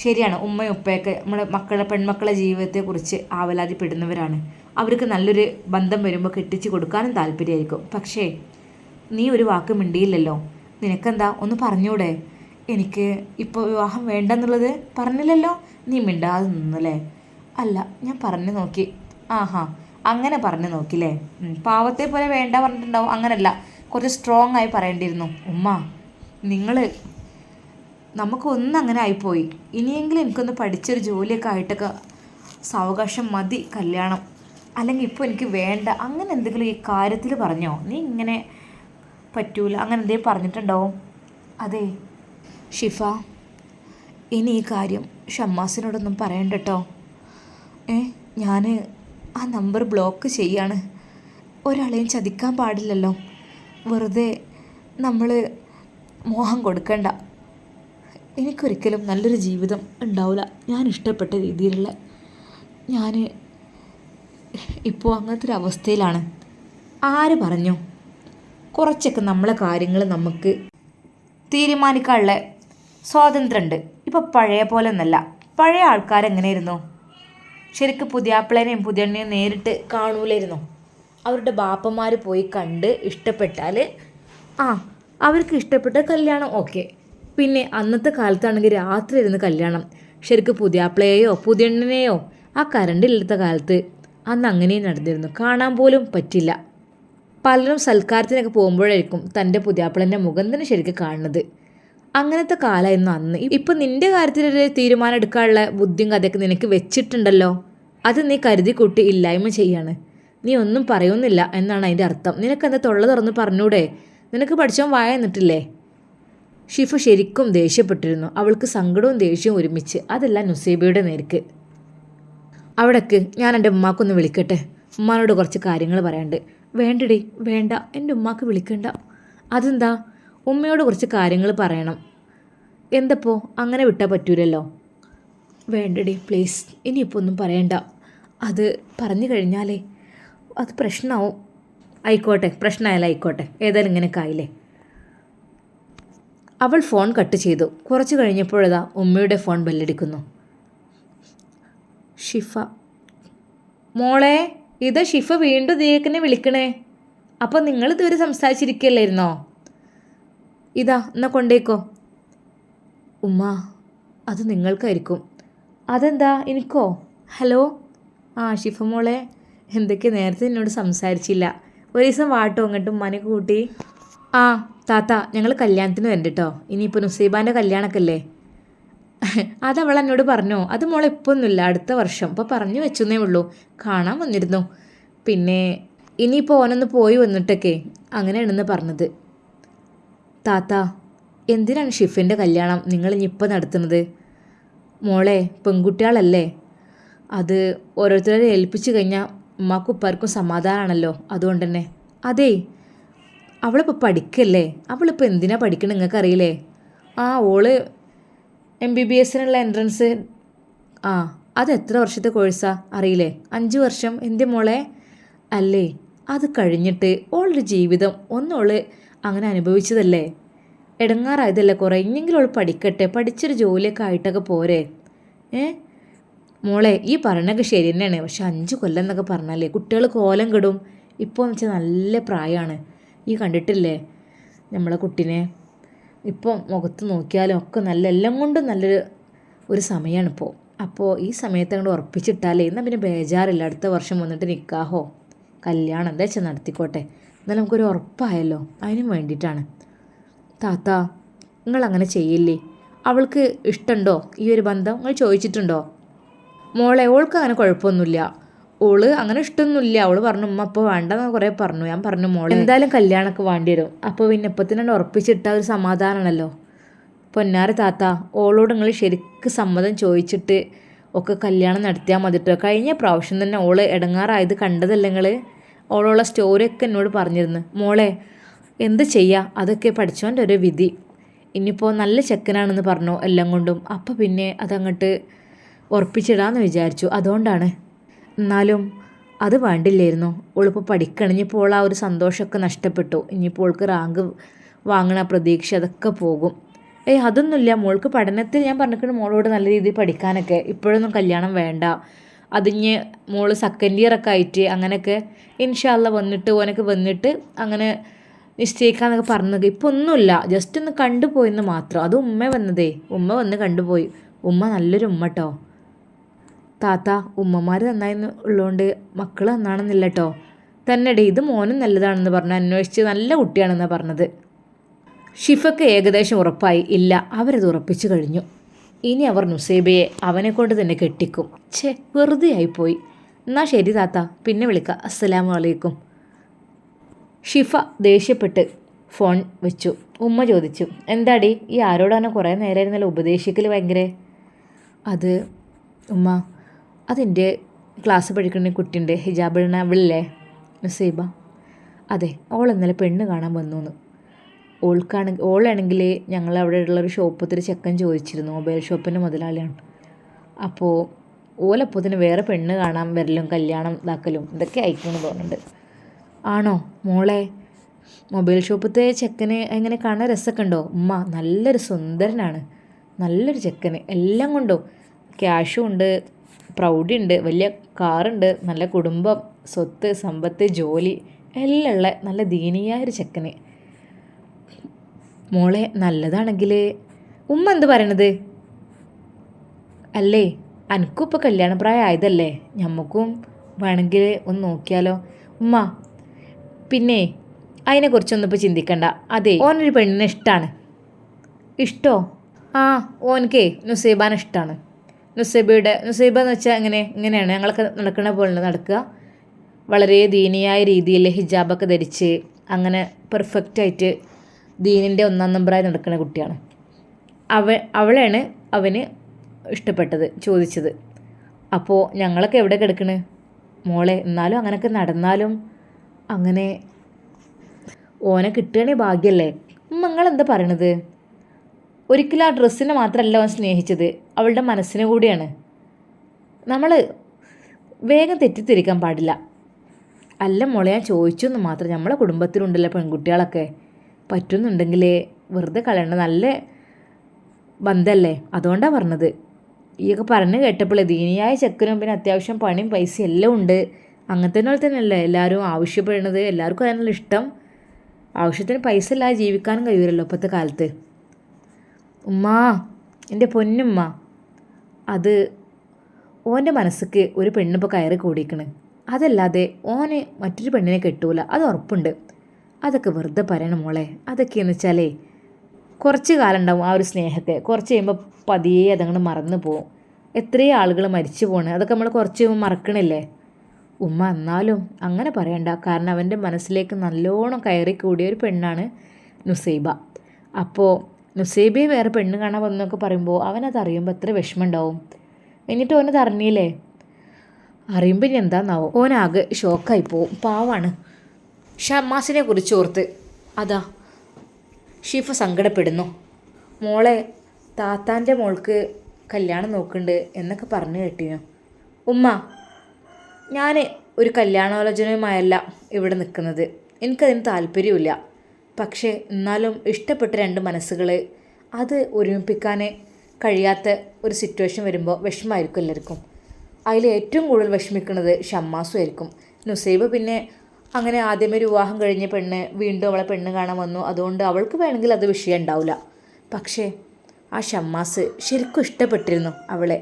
ശരിയാണ്, ഉമ്മയും ഉപ്പയൊക്കെ നമ്മുടെ പെൺമക്കളെ ജീവിതത്തെക്കുറിച്ച് ആവലാതിപ്പെടുന്നവരാണ്. അവർക്ക് നല്ലൊരു ബന്ധം വരുമ്പോൾ കെട്ടിച്ച് കൊടുക്കാനും താല്പര്യമായിരിക്കും. പക്ഷേ നീ ഒരു വാക്ക് മിണ്ടിയില്ലല്ലോ. നിനക്കെന്താ, ഒന്ന് പറഞ്ഞൂടെ? എനിക്ക് ഇപ്പോൾ വിവാഹം വേണ്ടെന്നുള്ളത് പറഞ്ഞില്ലല്ലോ. നീ മിണ്ടാതെ നിന്നല്ലേ? അല്ല, ഞാൻ പറഞ്ഞു നോക്കി. ആഹാ, അങ്ങനെ പറഞ്ഞു നോക്കില്ലേ? പാവത്തെ പോലെ വേണ്ട പറഞ്ഞിട്ടുണ്ടാവും. അങ്ങനല്ല, കുറച്ച് സ്ട്രോങ് ആയി പറയേണ്ടിയിരുന്നു. ഉമ്മ, നമുക്കൊന്നും അങ്ങനെ ആയിപ്പോയി. ഇനിയെങ്കിലും എനിക്കൊന്ന് പഠിച്ചൊരു ജോലിയൊക്കെ ആയിട്ടൊക്കെ സാവകാശം മതി കല്യാണം. അല്ലെങ്കിൽ ഇപ്പോൾ എനിക്ക് വേണ്ട, അങ്ങനെ എന്തെങ്കിലും ഈ കാര്യത്തിൽ പറഞ്ഞോ? നീ ഇങ്ങനെ പറ്റൂല അങ്ങനെ എന്തെങ്കിലും പറഞ്ഞിട്ടുണ്ടാവും. അതെ ഷിഫ, ഇനി ഈ കാര്യം ഷമ്മാസിനോടൊന്നും പറയണ്ട കേട്ടോ. ഞാൻ ആ നമ്പർ ബ്ലോക്ക് ചെയ്യാണ്. ഒരാളെയും ചതിക്കാൻ പാടില്ലല്ലോ. വെറുതെ നമ്മൾ മോഹം കൊടുക്കണ്ട. എനിക്കൊരിക്കലും നല്ലൊരു ജീവിതം ഉണ്ടാവില്ല ഞാൻ ഇഷ്ടപ്പെട്ട രീതിയിലുള്ള. ഞാൻ ഇപ്പോൾ അങ്ങനത്തെ ഒരു അവസ്ഥയിലാണ്. ആര് പറഞ്ഞു? കുറച്ചൊക്കെ നമ്മളെ കാര്യങ്ങൾ നമുക്ക് തീരുമാനിക്കാനുള്ള സ്വാതന്ത്ര്യമുണ്ട്. ഇപ്പോൾ പഴയ പോലെ ഒന്നല്ല. പഴയ ആൾക്കാരെങ്ങനെയായിരുന്നു? ശരിക്കും പുതിയാപ്പിളേനെയും പുതിയണ്ണിനെയും നേരിട്ട് കാണൂലായിരുന്നു. അവരുടെ ബാപ്പന്മാർ പോയി കണ്ട് ഇഷ്ടപ്പെട്ടാൽ അവർക്ക് ഇഷ്ടപ്പെട്ട കല്യാണം ഓക്കെ. പിന്നെ അന്നത്തെ കാലത്താണെങ്കിൽ രാത്രി ഇരുന്ന് കല്യാണം. ശരിക്കും പുതിയാപ്പിളയെയോ പുതിയണ്ണിനെയോ ആ കറണ്ടില്ലാത്ത കാലത്ത് അന്ന് അങ്ങനെയും നടന്നിരുന്നു. കാണാൻ പോലും പറ്റില്ല. പലരും സൽക്കാരത്തിനൊക്കെ പോകുമ്പോഴായിരിക്കും തൻ്റെ പുതിയാപ്പിളൻ്റെ മുഖം തന്നെ ശരിക്കും കാണുന്നത്. അങ്ങനത്തെ കാലമായിരുന്നു അന്ന്. ഇപ്പം നിൻ്റെ കാര്യത്തിലൊരു തീരുമാനം എടുക്കാനുള്ള ബുദ്ധിയും കഥയൊക്കെ നിനക്ക് വെച്ചിട്ടുണ്ടല്ലോ. അത് നീ കരുതി കൂട്ടി ഇല്ലായ്മ ചെയ്യാണ്. നീ ഒന്നും പറയുന്നില്ല എന്നാണ് അതിൻ്റെ അർത്ഥം. നിനക്കെന്താ തൊള്ള തുറന്ന് പറഞ്ഞൂടെ? നിനക്ക് പഠിച്ചോൻ വായ എന്നിട്ടില്ലേ? ഷിഫ ശരിക്കും ദേഷ്യപ്പെട്ടിരുന്നു. അവൾക്ക് സങ്കടവും ദേഷ്യവും ഒരുമിച്ച്. അതല്ല നുസൈബയുടെ നേർക്ക്. അവിടേക്ക് ഞാൻ എൻ്റെ ഉമ്മാക്കൊന്ന് വിളിക്കട്ടെ, ഉമ്മാനോട് കുറച്ച് കാര്യങ്ങൾ പറയാണ്ട്. വേണ്ടടി, വേണ്ട, എൻ്റെ ഉമ്മാക്ക് വിളിക്കണ്ട. അതെന്താ? ഉമ്മയോട് കുറച്ച് കാര്യങ്ങൾ പറയണം. എന്തപ്പോ അങ്ങനെ വിട്ടാൽ പറ്റൂലല്ലോ. വേണ്ടടി പ്ലീസ്, ഇനിയിപ്പോൾ ഒന്നും പറയണ്ട. അത് പറഞ്ഞു കഴിഞ്ഞാലേ അത് പ്രശ്നമാവും. ആയിക്കോട്ടെ, പ്രശ്നമായാലും ആയിക്കോട്ടെ, ഏതായാലും ഇങ്ങനെയൊക്കെ ആയില്ലേ. അവൾ ഫോൺ കട്ട് ചെയ്തു. കുറച്ച് കഴിഞ്ഞപ്പോഴതാ ഉമ്മയുടെ ഫോൺ ബെല്ലടിക്കുന്നു. ഷിഫ. മോളെ, ഇതാ ഷിഫ വീണ്ടും ദേക്കനെ വിളിക്കണേ. അപ്പോൾ നിങ്ങൾ ഇതുവരെ സംസാരിച്ചിരിക്കുകയല്ലായിരുന്നോ? ഇതാ എന്നാ കൊണ്ടേക്കോ. ഉമ്മ, അത് നിങ്ങൾക്കായിരിക്കും. അതെന്താ എനിക്കോ? ഹലോ. ആ ഷിഫ മോളെ, എന്തൊക്കെ നേരത്തെ എന്നോട് സംസാരിച്ചില്ല. ഒരു ദിവസം വാട്ടോ അങ്ങോട്ടും ഉമ്മാനൊക്കെ കൂട്ടി. ആ താത്ത, ഞങ്ങൾ കല്യാണത്തിന് വരണ്ട കേട്ടോ. ഇനിയിപ്പോൾ നുസൈബാൻ്റെ കല്യാണമൊക്കെ അല്ലേ. അതവൾ എന്നോട് പറഞ്ഞോ? അത് മോളെ ഇപ്പോൾ ഒന്നുമില്ല, അടുത്ത വർഷം. ഇപ്പോൾ പറഞ്ഞു വെച്ചെന്നേ ഉള്ളൂ. കാണാൻ വന്നിരുന്നു. പിന്നെ ഇനിയിപ്പോൾ ഓനൊന്ന് പോയി വന്നിട്ടൊക്കെ അങ്ങനെയാണെന്ന് പറഞ്ഞത്. താത്ത, എന്തിനാണ് ഷിഫിൻ്റെ കല്യാണം നിങ്ങൾ ഇനിയിപ്പോൾ നടത്തുന്നത്? മോളെ, പെൺകുട്ടികളല്ലേ, അത് ഓരോരുത്തരെ ഏൽപ്പിച്ചു കഴിഞ്ഞാൽ ഉമ്മാക്കും ഉപ്പാർക്കും സമാധാനമാണല്ലോ. അതുകൊണ്ട് തന്നെ. അതേ, അവളിപ്പോൾ പഠിക്കല്ലേ. അവളിപ്പോൾ എന്തിനാ പഠിക്കണം നിങ്ങൾക്കറിയില്ലേ? ആ, ഓള് MBBSനുള്ള എൻട്രൻസ്. ആ, അത് എത്ര വർഷത്തെ കോഴ്സാ അറിയില്ലേ? 5 വർഷം. എൻ്റെ മോളെ അല്ലേ, അത് കഴിഞ്ഞിട്ട് ഓളുടെ ജീവിതം ഒന്നോള് അങ്ങനെ അനുഭവിച്ചതല്ലേ, ഇടങ്ങാറായതല്ലേ കുറേ. ഇനിയെങ്കിലും അവൾ പഠിക്കട്ടെ, പഠിച്ചൊരു ജോലിയൊക്കെ ആയിട്ടൊക്കെ പോരെ. മോളെ, ഈ പറഞ്ഞൊക്കെ ശരി തന്നെയാണ്. പക്ഷെ 5 കൊല്ലം എന്നൊക്കെ പറഞ്ഞാലേ കുട്ടികൾ കോലം കെടും. ഇപ്പോൾ എന്ന് വെച്ചാൽ നല്ല പ്രായമാണ്. ഈ കണ്ടിട്ടില്ലേ നമ്മളെ കുട്ടീനെ? ഇപ്പോൾ മുഖത്ത് നോക്കിയാലും ഒക്കെ നല്ല, എല്ലാം കൊണ്ടും നല്ലൊരു സമയമാണിപ്പോൾ. അപ്പോൾ ഈ സമയത്ത് അങ്ങോട്ട് ഉറപ്പിച്ചിട്ടാലേ എന്നാൽ പിന്നെ ബേജാറില്ല. അടുത്ത വർഷം വന്നിട്ട് നിക്കാഹോ കല്യാണം എന്താ വെച്ചാൽ നടത്തിക്കോട്ടെ. എന്നാലും നമുക്കൊരു ഉറപ്പായല്ലോ. അതിനും വേണ്ടിയിട്ടാണ്. താത്ത, നിങ്ങൾ അങ്ങനെ ചെയ്യില്ലേ? അവൾക്ക് ഇഷ്ടമുണ്ടോ ഈ ഒരു ബന്ധം? നിങ്ങൾ ചോദിച്ചിട്ടുണ്ടോ? മോളെ, ഓൾക്ക് അങ്ങനെ കുഴപ്പമൊന്നുമില്ല. ഓള് അങ്ങനെ ഇഷ്ടമൊന്നുമില്ല. അവൾ പറഞ്ഞു ഉമ്മ അപ്പോൾ വേണ്ടെന്ന് കുറേ പറഞ്ഞു. ഞാൻ പറഞ്ഞു മോളെ എന്തായാലും കല്യാണമൊക്കെ വേണ്ടി വരും. അപ്പോൾ പിന്നെ ഇപ്പത്തിനാണ്ട് ഉറപ്പിച്ചിട്ടാൽ ഒരു സമാധാനമാണല്ലോ. പൊന്നാര താത്ത, ഓളോട് നിങ്ങൾ ശരിക്കും സമ്മതം ചോദിച്ചിട്ട് ഒക്കെ കല്യാണം നടത്തിയാൽ മതിട്ടോ. കഴിഞ്ഞ പ്രാവശ്യം തന്നെ ഓള് ഇടങ്ങാറായത് കണ്ടതല്ല നിങ്ങൾ? ഓളോളെ സ്റ്റോറിയൊക്കെ എന്നോട് പറഞ്ഞിരുന്നു. മോളെ, എന്ത് ചെയ്യുക, അതൊക്കെ പഠിച്ചോൻ്റെ ഒരു വിധി. ഇനിയിപ്പോൾ നല്ല ചെക്കനാണെന്ന് പറഞ്ഞു എല്ലാം കൊണ്ടും. അപ്പോൾ പിന്നെ അതങ്ങോട്ട് ഉറപ്പിച്ചിടാമെന്ന് വിചാരിച്ചു. അതുകൊണ്ടാണ്. എന്നാലും അത് വേണ്ടില്ലായിരുന്നു. ഓളിപ്പോൾ പഠിക്കണം. ഇനിയിപ്പോൾ ഓൾ ആ ഒരു സന്തോഷമൊക്കെ നഷ്ടപ്പെട്ടു. ഇനിയിപ്പോൾ ഓൾക്ക് റാങ്ക് വാങ്ങണ പ്രതീക്ഷ അതൊക്കെ പോകും. അതൊന്നുമില്ല. മോൾക്ക് പഠനത്തിൽ ഞാൻ പറഞ്ഞിട്ട് മോളോട് നല്ല രീതിയിൽ പഠിക്കാനൊക്കെ. ഇപ്പോഴൊന്നും കല്യാണം വേണ്ട. അതിഞ്ഞ് മോള് സെക്കൻഡ് ഇയർ ഒക്കെ ആയിട്ട് അങ്ങനെയൊക്കെ ഇൻഷാ അല്ലാ വന്നിട്ട് ഓനൊക്കെ വന്നിട്ട് അങ്ങനെ നിശ്ചയിക്കാന്നൊക്കെ പറഞ്ഞത്. ഇപ്പോൾ ഒന്നുമില്ല, ജസ്റ്റ് ഒന്ന് കണ്ടുപോയെന്ന് മാത്രം. അത് ഉമ്മ വന്നതേ, ഉമ്മ വന്ന് കണ്ടുപോയി. ഉമ്മ നല്ലൊരു ഉമ്മ കേട്ടോ. താത്ത, ഉമ്മമാർ നന്നായിന്ന് ഉള്ളതുകൊണ്ട് മക്കൾ നന്നാണെന്നില്ല കേട്ടോ. തന്നെടേ, ഇത് മോനും നല്ലതാണെന്ന് പറഞ്ഞു അന്വേഷിച്ച് നല്ല കുട്ടിയാണെന്നാണ് പറഞ്ഞത്. ഷിഫക്ക് ഏകദേശം ഉറപ്പായി. ഇല്ല, അവരത് ഉറപ്പിച്ചു കഴിഞ്ഞു. ഇനി അവർ നുസൈബയെ അവനെ കൊണ്ട് തന്നെ കെട്ടിക്കും. വെറുതെ ആയിപ്പോയി. എന്നാൽ ശരി താത്ത, പിന്നെ വിളിക്കാം. അസ്സലാമു അലൈക്കും. ഷിഫ ദേഷ്യപ്പെട്ട് ഫോൺ വെച്ചു. ഉമ്മ ചോദിച്ചു, എന്താടി ഈ ആരോടാണ് കുറേ നേരമായിരുന്നല്ലോ ഉപദേശിക്കൽ ഭയങ്കര? അത് ഉമ്മ, അതെൻ്റെ ക്ലാസ് പഠിക്കുന്ന കുട്ടിൻ്റെ ഹിജാബ് ഇടുന്ന അവളില്ലേ നുസൈബ? അതെ, ഓൾ ഇന്നലെ പെണ്ണ് കാണാൻ വന്നു. ഓളാണെങ്കിൽ ഞങ്ങൾ അവിടെ ഉള്ളൊരു ഷോപ്പത്തിൽ ചെക്കൻ ചോദിച്ചിരുന്നു. മൊബൈൽ ഷോപ്പിൻ്റെ മുതലാളിയാണ്. അപ്പോൾ ഓലപ്പത്തിന് വേറെ പെണ്ണ് കാണാൻ വരലും കല്യാണം ഇതാക്കലും ഇതൊക്കെ അയക്കുമെന്ന് തോന്നുന്നുണ്ട്. ആണോ മോളെ? മൊബൈൽ ഷോപ്പത്തെ ചെക്കന് എങ്ങനെ കാണാൻ രസമൊക്കെ ഉണ്ടോ? ഉമ്മ, നല്ലൊരു സുന്ദരനാണ്, നല്ലൊരു ചെക്കന്. എല്ലാം കൊണ്ടും ക്യാഷും ഉണ്ട്, പ്രൗഢിയുണ്ട്, വലിയ കാറുണ്ട്, നല്ല കുടുംബം, സ്വത്ത്, സമ്പത്ത്, ജോലി എല്ലാം ഉള്ള നല്ല ദീനീയായൊരു ചെക്കന്. മോളെ, നല്ലതാണെങ്കിൽ ഉമ്മ എന്ത് പറയണത്? അല്ലേ, അനക്കും ഇപ്പോൾ കല്യാണപ്രായം ആയതല്ലേ, ഞമ്മക്കും വേണമെങ്കിൽ ഒന്ന് നോക്കിയാലോ ഉമ്മ. പിന്നെ അതിനെക്കുറിച്ചൊന്നും ഇപ്പോൾ ചിന്തിക്കണ്ട. അതെ, ഓനൊരു പെണ്ണിനെ ഇഷ്ടമാണ്. ഇഷ്ടോ? ആ, ഓനക്കേ നുസൈബാനെ ഇഷ്ടമാണ്. നുസൈബ എന്ന് വെച്ചാൽ ഇങ്ങനെയാണ് ഞങ്ങളൊക്കെ നടക്കുന്ന പോലെ നടക്കുക. വളരെ ദീനിയായ രീതിയിൽ ഹിജാബൊക്കെ ധരിച്ച് അങ്ങനെ പെർഫെക്റ്റായിട്ട് ദീനിൻ്റെ 1-ാം നമ്പറായി നടക്കുന്ന കുട്ടിയാണ്. അവളെയാണ് അവന് ഇഷ്ടപ്പെട്ടത്, ചോദിച്ചത്. അപ്പോൾ ഞങ്ങളൊക്കെ എവിടെ കിടക്കണ് മോളെ? എന്നാലും അങ്ങനെയൊക്കെ നടന്നാലും അങ്ങനെ ഓനെ കിട്ടുകയാണെങ്കിൽ ഭാഗ്യമല്ലേ. നിങ്ങളെന്താ പറയണത്? ഒരിക്കലും ആ ഡ്രസ്സിനെ മാത്രമല്ല അവൻ സ്നേഹിച്ചത്, അവളുടെ മനസ്സിനെ കൂടിയാണ്. നമ്മൾ വേഗം തെറ്റിദ്ധരിക്കാൻ പാടില്ല. അല്ല മോളെ, ഞാൻ ചോദിച്ചു എന്ന് മാത്രം. നമ്മളെ കുടുംബത്തിലുണ്ടല്ലോ പെൺകുട്ടികളൊക്കെ, പറ്റുന്നുണ്ടെങ്കിൽ വെറുതെ കളയണ്ട. നല്ല ബന്ധമല്ലേ, അതുകൊണ്ടാണ് പറഞ്ഞത്. ഈയൊക്കെ പറഞ്ഞു കേട്ടപ്പോഴേ ദീനിയായ ചെക്കനും പിന്നെ അത്യാവശ്യം പണിയും പൈസയും എല്ലാം ഉണ്ട്. അങ്ങനത്തെ തന്നെയല്ലേ എല്ലാവരും ആവശ്യപ്പെടുന്നത്. എല്ലാവർക്കും അതിനുള്ള ഇഷ്ടം. ആവശ്യത്തിന് പൈസ ഇല്ലാതെ ജീവിക്കാനും കഴിയുമല്ലോ ഇപ്പോഴത്തെ കാലത്ത്. ഉമ്മാ, എൻ്റെ പൊന്നുമ്മ, അത് ഓൻ്റെ മനസ്സിക്ക് ഒരു പെണ്ണിപ്പോൾ കയറി കൂടിക്കണ്. അതല്ലാതെ ഓന് മറ്റൊരു പെണ്ണിനെ കെട്ടൂല, അത് ഉറപ്പുണ്ട്. അതൊക്കെ വെറുതെ പറയണം മോളെ. അതൊക്കെയെന്ന് വെച്ചാലേ കുറച്ച് കാലം ഉണ്ടാവും ആ ഒരു സ്നേഹത്തെ. കുറച്ച് കഴിയുമ്പോൾ പതിയെ അതങ്ങോട്ട് മറന്നു പോവും. എത്രയോ ആളുകൾ മരിച്ചു പോണ്, അതൊക്കെ നമ്മൾ കുറച്ച് കഴിയുമ്പോൾ മറക്കണില്ലേ. ഉമ്മ എന്നാലും അങ്ങനെ പറയണ്ട. കാരണം അവൻ്റെ മനസ്സിലേക്ക് നല്ലോണം കയറി കൂടിയ ഒരു പെണ്ണാണ് നുസൈബ. അപ്പോൾ നുസൈബയെ വേറെ പെണ്ണ് കാണാൻ വന്നൊക്കെ പറയുമ്പോൾ അവനത് അറിയുമ്പോൾ എത്ര വിഷമം ഉണ്ടാവും. എന്നിട്ട് ഓനത് അറിഞ്ഞില്ലേ? അറിയുമ്പോൾ ഇനി എന്താന്നാവും. ഓനാകെ ഷോക്കായി പോവും. പാവാണ്. ഷമ്മാസിനെ കുറിച്ച് ഓർത്ത് അതാ ഷിഫ സങ്കടപ്പെടുന്നു. മോളെ, താത്താൻ്റെ മോൾക്ക് കല്യാണം നോക്കുന്നുണ്ട് എന്നൊക്കെ പറഞ്ഞു കേട്ടിനു. ഉമ്മ, ഞാൻ ഒരു കല്യാണാലോചനയുമായല്ല ഇവിടെ നിൽക്കുന്നത്. എനിക്കതിന് താല്പര്യമില്ല. പക്ഷേ എന്നാലും ഇഷ്ടപ്പെട്ട 2 മനസ്സുകൾ അത് ഒരുമിപ്പിക്കാൻ കഴിയാത്ത ഒരു സിറ്റുവേഷൻ വരുമ്പോൾ വിഷമമായിരിക്കും എല്ലാവർക്കും. അതിൽ ഏറ്റവും കൂടുതൽ വിഷമിക്കുന്നത് ഷമ്മാസും ആയിരിക്കും. നുസൈബ പിന്നെ അങ്ങനെ ആദ്യമേ ഒരു വിവാഹം കഴിഞ്ഞ പെണ്ണ് വീണ്ടും അവളെ പെണ്ണ് കാണാൻ വന്നു. അതുകൊണ്ട് അവൾക്ക് വേണമെങ്കിൽ അത് വിഷയം ഉണ്ടാവില്ല. പക്ഷേ ആ ഷമ്മാസ് ശരിക്കും ഇഷ്ടപ്പെട്ടിരുന്നു അവളെ.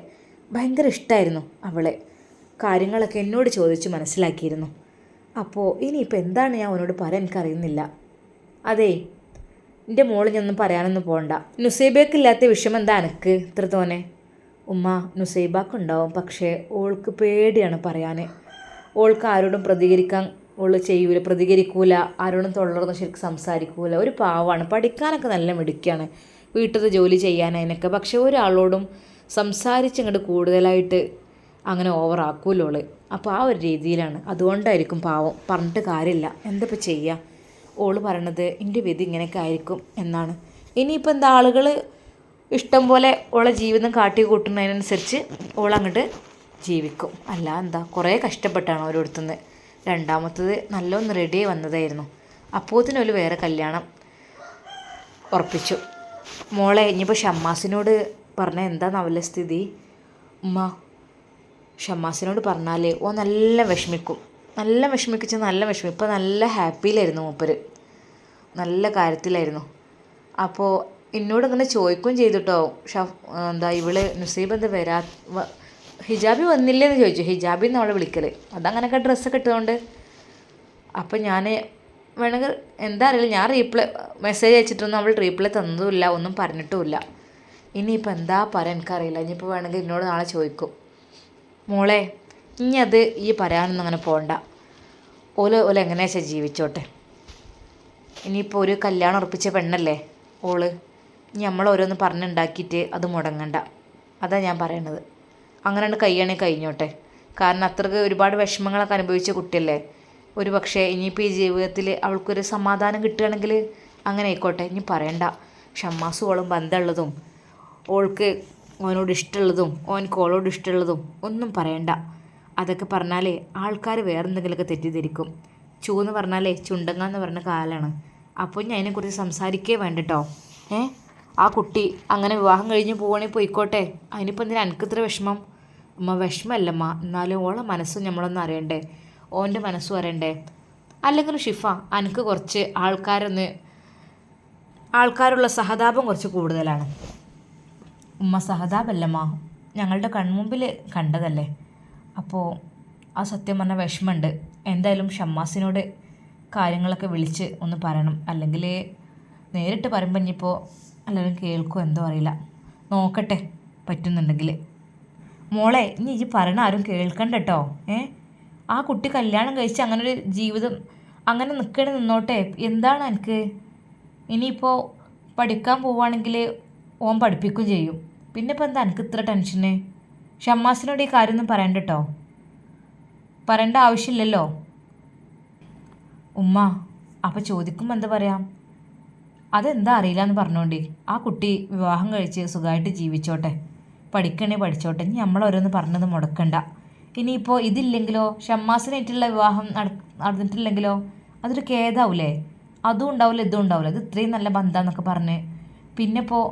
ഭയങ്കര ഇഷ്ടമായിരുന്നു അവളെ. കാര്യങ്ങളൊക്കെ എന്നോട് ചോദിച്ച് മനസ്സിലാക്കിയിരുന്നു. അപ്പോൾ ഇനിയിപ്പോൾ എന്താണ് ഞാൻ അവനോട് പറയാൻ എനിക്കറിയുന്നില്ല. അതേ, എൻ്റെ മോള് ഞാനൊന്നും പറയാനൊന്നും പോകണ്ട. നുസൈബയ്ക്കില്ലാത്ത വിഷമം എന്താ എനിക്ക് ഇത്ര തോന്നെ? ഉമ്മ, നുസൈബാക്കുണ്ടാവും. പക്ഷേ ഓൾക്ക് പേടിയാണ് പറയാൻ. ഓൾക്ക് ആരോടും പ്രതികരിക്കൂല. ആരോടും തൊള്ളർന്ന് ശരിക്കും സംസാരിക്കൂല. ഒരു പാവാണ്. പഠിക്കാനൊക്കെ നല്ല മിടുക്കിയാണ്, വീട്ടിൽ ജോലി ചെയ്യാൻ അതിനൊക്കെ. പക്ഷേ ഒരാളോടും സംസാരിച്ചങ്ങോട്ട് കൂടുതലായിട്ട് അങ്ങനെ ഓവറാക്കൂലോള്. അപ്പോൾ ആ ഒരു രീതിയിലാണ്. അതുകൊണ്ടായിരിക്കും പാവം. പറഞ്ഞിട്ട് കാര്യമില്ല. എന്തിപ്പോൾ ചെയ്യുക? ഓള് പറയണത് എൻ്റെ വിധി ഇങ്ങനെയൊക്കെ ആയിരിക്കും എന്നാണ്. ഇനിയിപ്പോൾ എന്താ, ആളുകൾ ഇഷ്ടം പോലെ ഓളെ ജീവിതം കാട്ടി കൂട്ടുന്നതിനനുസരിച്ച് ഓളങ്ങോട്ട് ജീവിക്കും. അല്ല എന്താ, കുറേ കഷ്ടപ്പെട്ടാണ് ഓരോരുത്തുനിന്ന്. രണ്ടാമത്തത് നല്ലൊന്ന് റെഡിയായി വന്നതായിരുന്നു. അപ്പോഴത്തേനും ഒരു വേറെ കല്യാണം ഉറപ്പിച്ചു. മോളെ, ഇനിയിപ്പോൾ ഷമ്മാസിനോട് പറഞ്ഞാൽ എന്താണെന്നാവില്ല സ്ഥിതി. ഉമ്മ, ഷമ്മാസിനോട് പറഞ്ഞാൽ ഓ നല്ല വിഷമിക്കും. നല്ല വിഷമിക്കും. ഇപ്പോൾ നല്ല ഹാപ്പിയിലായിരുന്നു മൂപ്പര്, നല്ല കാര്യത്തിലായിരുന്നു. അപ്പോൾ എന്നോട് ഇങ്ങനെ ചോദിക്കുകയും ചെയ്തിട്ടോ, എന്താ ഇവള് നുസൈബ എന്താ ഹിജാബി വന്നില്ലേന്ന് ചോദിച്ചു. ഹിജാബി എന്ന് അവളെ വിളിക്കൽ. അതങ്ങനെയൊക്കെ ഡ്രസ്സൊക്കെ ഇട്ടതുകൊണ്ട്. അപ്പോൾ ഞാൻ വേണമെങ്കിൽ എന്താ അറിയില്ല, ഞാൻ മെസ്സേജ് അയച്ചിട്ടൊന്നും അവൾ റീപ്ലൈ തന്നതുമില്ല, ഒന്നും പറഞ്ഞിട്ടുമില്ല. ഇനിയിപ്പോൾ എന്താ പറയാൻ എനിക്കറിയില്ല. ഇനിയിപ്പോൾ വേണമെങ്കിൽ എന്നോട് നാളെ ചോദിക്കും. മോളെ, ഇനി അത് ഈ പറയാനൊന്നും അങ്ങനെ പോകണ്ട. ഓല എങ്ങനെയാ വെച്ചാൽ ജീവിച്ചോട്ടെ. ഇനിയിപ്പോൾ ഒരു കല്യാണം ഉറപ്പിച്ച പെണ്ണല്ലേ ഓള്. ഇനി നമ്മളോരോന്ന് പറഞ്ഞുണ്ടാക്കിയിട്ട് അത് മുടങ്ങണ്ട. അതാണ് ഞാൻ പറയണത്. അങ്ങനെ കഴിയണമെങ്കിൽ കഴിഞ്ഞോട്ടെ. കാരണം അത്രയ്ക്ക് ഒരുപാട് വിഷമങ്ങളൊക്കെ അനുഭവിച്ച കുട്ടിയല്ലേ. ഒരു പക്ഷേ ഇനിയിപ്പോൾ ഈ ജീവിതത്തിൽ അവൾക്കൊരു സമാധാനം കിട്ടുകയാണെങ്കിൽ അങ്ങനെ ആയിക്കോട്ടെ. ഇനി പറയണ്ട. ഷമ്മാസും ഓളും ബന്ധമുള്ളതും ഓൾക്ക് ഓനോട് ഇഷ്ടമുള്ളതും ഓനക്ക് ഓളോട് ഇഷ്ടമുള്ളതും ഒന്നും പറയണ്ട. അതൊക്കെ പറഞ്ഞാലേ ആൾക്കാർ വേറെ എന്തെങ്കിലുമൊക്കെ തെറ്റിദ്ധരിക്കും. എന്ന് പറഞ്ഞാലേ ചുണ്ടങ്ങ എന്ന് പറഞ്ഞ കാലാണ്. അപ്പോൾ ഞാൻ അതിനെക്കുറിച്ച് സംസാരിക്കേ വേണ്ടട്ടോ. ആ കുട്ടി അങ്ങനെ വിവാഹം കഴിഞ്ഞ് പോവുകയാണെങ്കിൽ പോയിക്കോട്ടെ. അതിനിപ്പോൾ എന്തിനാ എനിക്കിത്ര വിഷമം? ഉമ്മ, വിഷമമല്ലമ്മ. എന്നാലും ഓളെ മനസ്സും നമ്മളൊന്നും അറിയണ്ടേ, ഓൻ്റെ മനസ്സും അറിയണ്ടേ. അല്ലെങ്കിൽ ഷിഫ, എനിക്ക് കുറച്ച് ആൾക്കാരുള്ള സഹതാപം കുറച്ച് കൂടുതലാണ്. ഉമ്മ, സഹതാപല്ലമ്മ, ഞങ്ങളുടെ കൺമുമ്പിൽ കണ്ടതല്ലേ. അപ്പോൾ ആ സത്യം പറഞ്ഞ വിഷമമുണ്ട്. എന്തായാലും ഷമ്മാസിനോട് കാര്യങ്ങളൊക്കെ വിളിച്ച് ഒന്ന് പറയണം. അല്ലെങ്കിൽ നേരിട്ട് പറയുമ്പോൾ ഇനിയിപ്പോൾ എല്ലാവരും കേൾക്കുമോ എന്തോ അറിയില്ല. നോക്കട്ടെ പറ്റുന്നുണ്ടെങ്കിൽ. മോളെ ഇനി ഈ പറയണ ആരും കേൾക്കണ്ട കേട്ടോ. ആ കുട്ടി കല്യാണം കഴിച്ച് അങ്ങനെ ഒരു ജീവിതം അങ്ങനെ നിന്നോട്ടെ. എന്താണ് എനിക്ക് ഇനിയിപ്പോൾ പഠിക്കാൻ പോവുകയാണെങ്കിൽ ഓൻ പഠിപ്പിക്കും ചെയ്യും. പിന്നെ ഇപ്പം എന്താ എനിക്ക് ഇത്ര ടെൻഷന്? ഷമ്മാസിനോട് ഈ കാര്യമൊന്നും പറയണ്ട കേട്ടോ. പറയേണ്ട ആവശ്യമില്ലല്ലോ. ഉമ്മ അപ്പോൾ ചോദിക്കുമ്പോൾ എന്താ പറയാം? അതെന്താ അറിയില്ല എന്ന് പറഞ്ഞോണ്ടി. ആ കുട്ടി വിവാഹം കഴിച്ച് സുഖമായിട്ട് ജീവിച്ചോട്ടെ, പഠിക്കണേ പഠിച്ചോട്ടെ. ഇനി നമ്മളോരോന്ന് പറഞ്ഞത് മുടക്കണ്ട. ഇനിയിപ്പോൾ ഇതില്ലെങ്കിലോ, ഷമ്മാസിനായിട്ടുള്ള വിവാഹം നടന്നിട്ടില്ലെങ്കിലോ അതൊരു ഖേദാവൂലേ? അതും ഉണ്ടാവില്ല ഇതും ഉണ്ടാവില്ല. ഇത് ഇത്രയും നല്ല ബന്ധമെന്നൊക്കെ പറഞ്ഞ് പിന്നെ ഇപ്പോൾ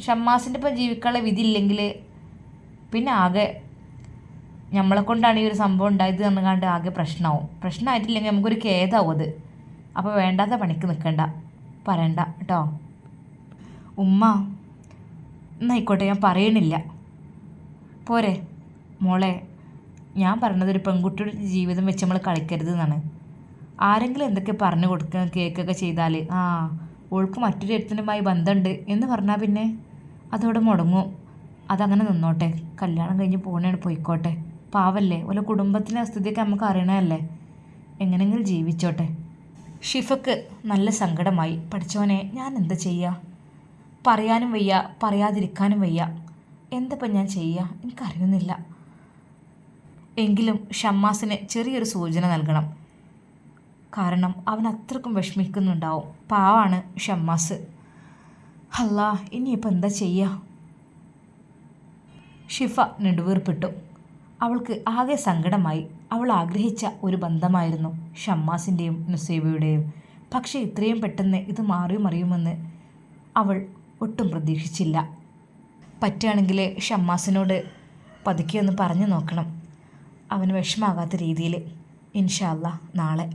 ഷമ്മാസിൻ്റെ ഇപ്പോൾ ജീവിക്കാനുള്ള വിധി ഇല്ലെങ്കിൽ പിന്നെ ആകെ നമ്മളെ കൊണ്ടാണ് ഈ ഒരു സംഭവം ഉണ്ടായത് എന്നുകാണ്ട് ആകെ പ്രശ്നമാവും. പ്രശ്നമായിട്ടില്ലെങ്കിൽ നമുക്കൊരു ഖേദാവും അത്. അപ്പോൾ വേണ്ടാത്ത പണിക്ക് നിൽക്കണ്ട, പറയണ്ട കേട്ടോ. ഉമ്മ എന്നായിക്കോട്ടെ, ഞാൻ പറയണില്ല. പോരെ മോളെ, ഞാൻ പറഞ്ഞത് ഒരു പെൺകുട്ടിയുടെ ജീവിതം വെച്ച് നമ്മൾ കളിക്കരുത് എന്നാണ്. ആരെങ്കിലും എന്തൊക്കെ പറഞ്ഞു കൊടുക്കുക കേൾക്കുകയൊക്കെ ചെയ്താൽ ഓൾക്ക് മറ്റൊരു എഴുത്തിനുമായി ബന്ധമുണ്ട് എന്ന് പറഞ്ഞാൽ പിന്നെ അതോടെ മുടങ്ങും. അതങ്ങനെ നിന്നോട്ടെ. കല്യാണം കഴിഞ്ഞ് പോകണേണ് പോയിക്കോട്ടെ. പാവല്ലേ, ഓരോ കുടുംബത്തിൻ്റെ സ്ഥിതിയൊക്കെ നമുക്ക് അറിയണമല്ലേ. എങ്ങനെയെങ്കിലും ജീവിച്ചോട്ടെ. ഷിഫക്ക് നല്ല സങ്കടമായി. പഠിച്ചോനെ ഞാൻ എന്താ ചെയ്യുക? പറയാനും വയ്യ, പറയാതിരിക്കാനും വയ്യ. എന്തപ്പം ഞാൻ ചെയ്യുക? എനിക്കറിയുന്നില്ല. എങ്കിലും ഷമ്മാസിന് ചെറിയൊരു സൂചന നൽകണം. കാരണം അവൻ അത്രക്കും വിഷമിക്കുന്നുണ്ടാവും. പാവാണ് ഷമ്മാസ്. അല്ലാ, ഇനിയിപ്പോൾ എന്താ ചെയ്യുക? ഷിഫ നെടുവീർപ്പിട്ടു. അവൾക്ക് ആകെ സങ്കടമായി. അവൾ ആഗ്രഹിച്ച ഒരു ബന്ധമായിരുന്നു ഷമ്മാസിൻ്റെയും നുസൈബയുടെയും. പക്ഷേ ഇത്രയും പെട്ടെന്ന് ഇത് മാറിയുമെന്ന് അവൾ ഒട്ടും പ്രതീക്ഷിച്ചില്ല. പറ്റുകയാണെങ്കിൽ ഷമ്മാസിനോട് പതുക്കെ ഒന്ന് പറഞ്ഞു നോക്കണം, അവന് വിഷമാകാത്ത രീതിയിൽ. ഇൻഷാ അല്ലാ നാളെ.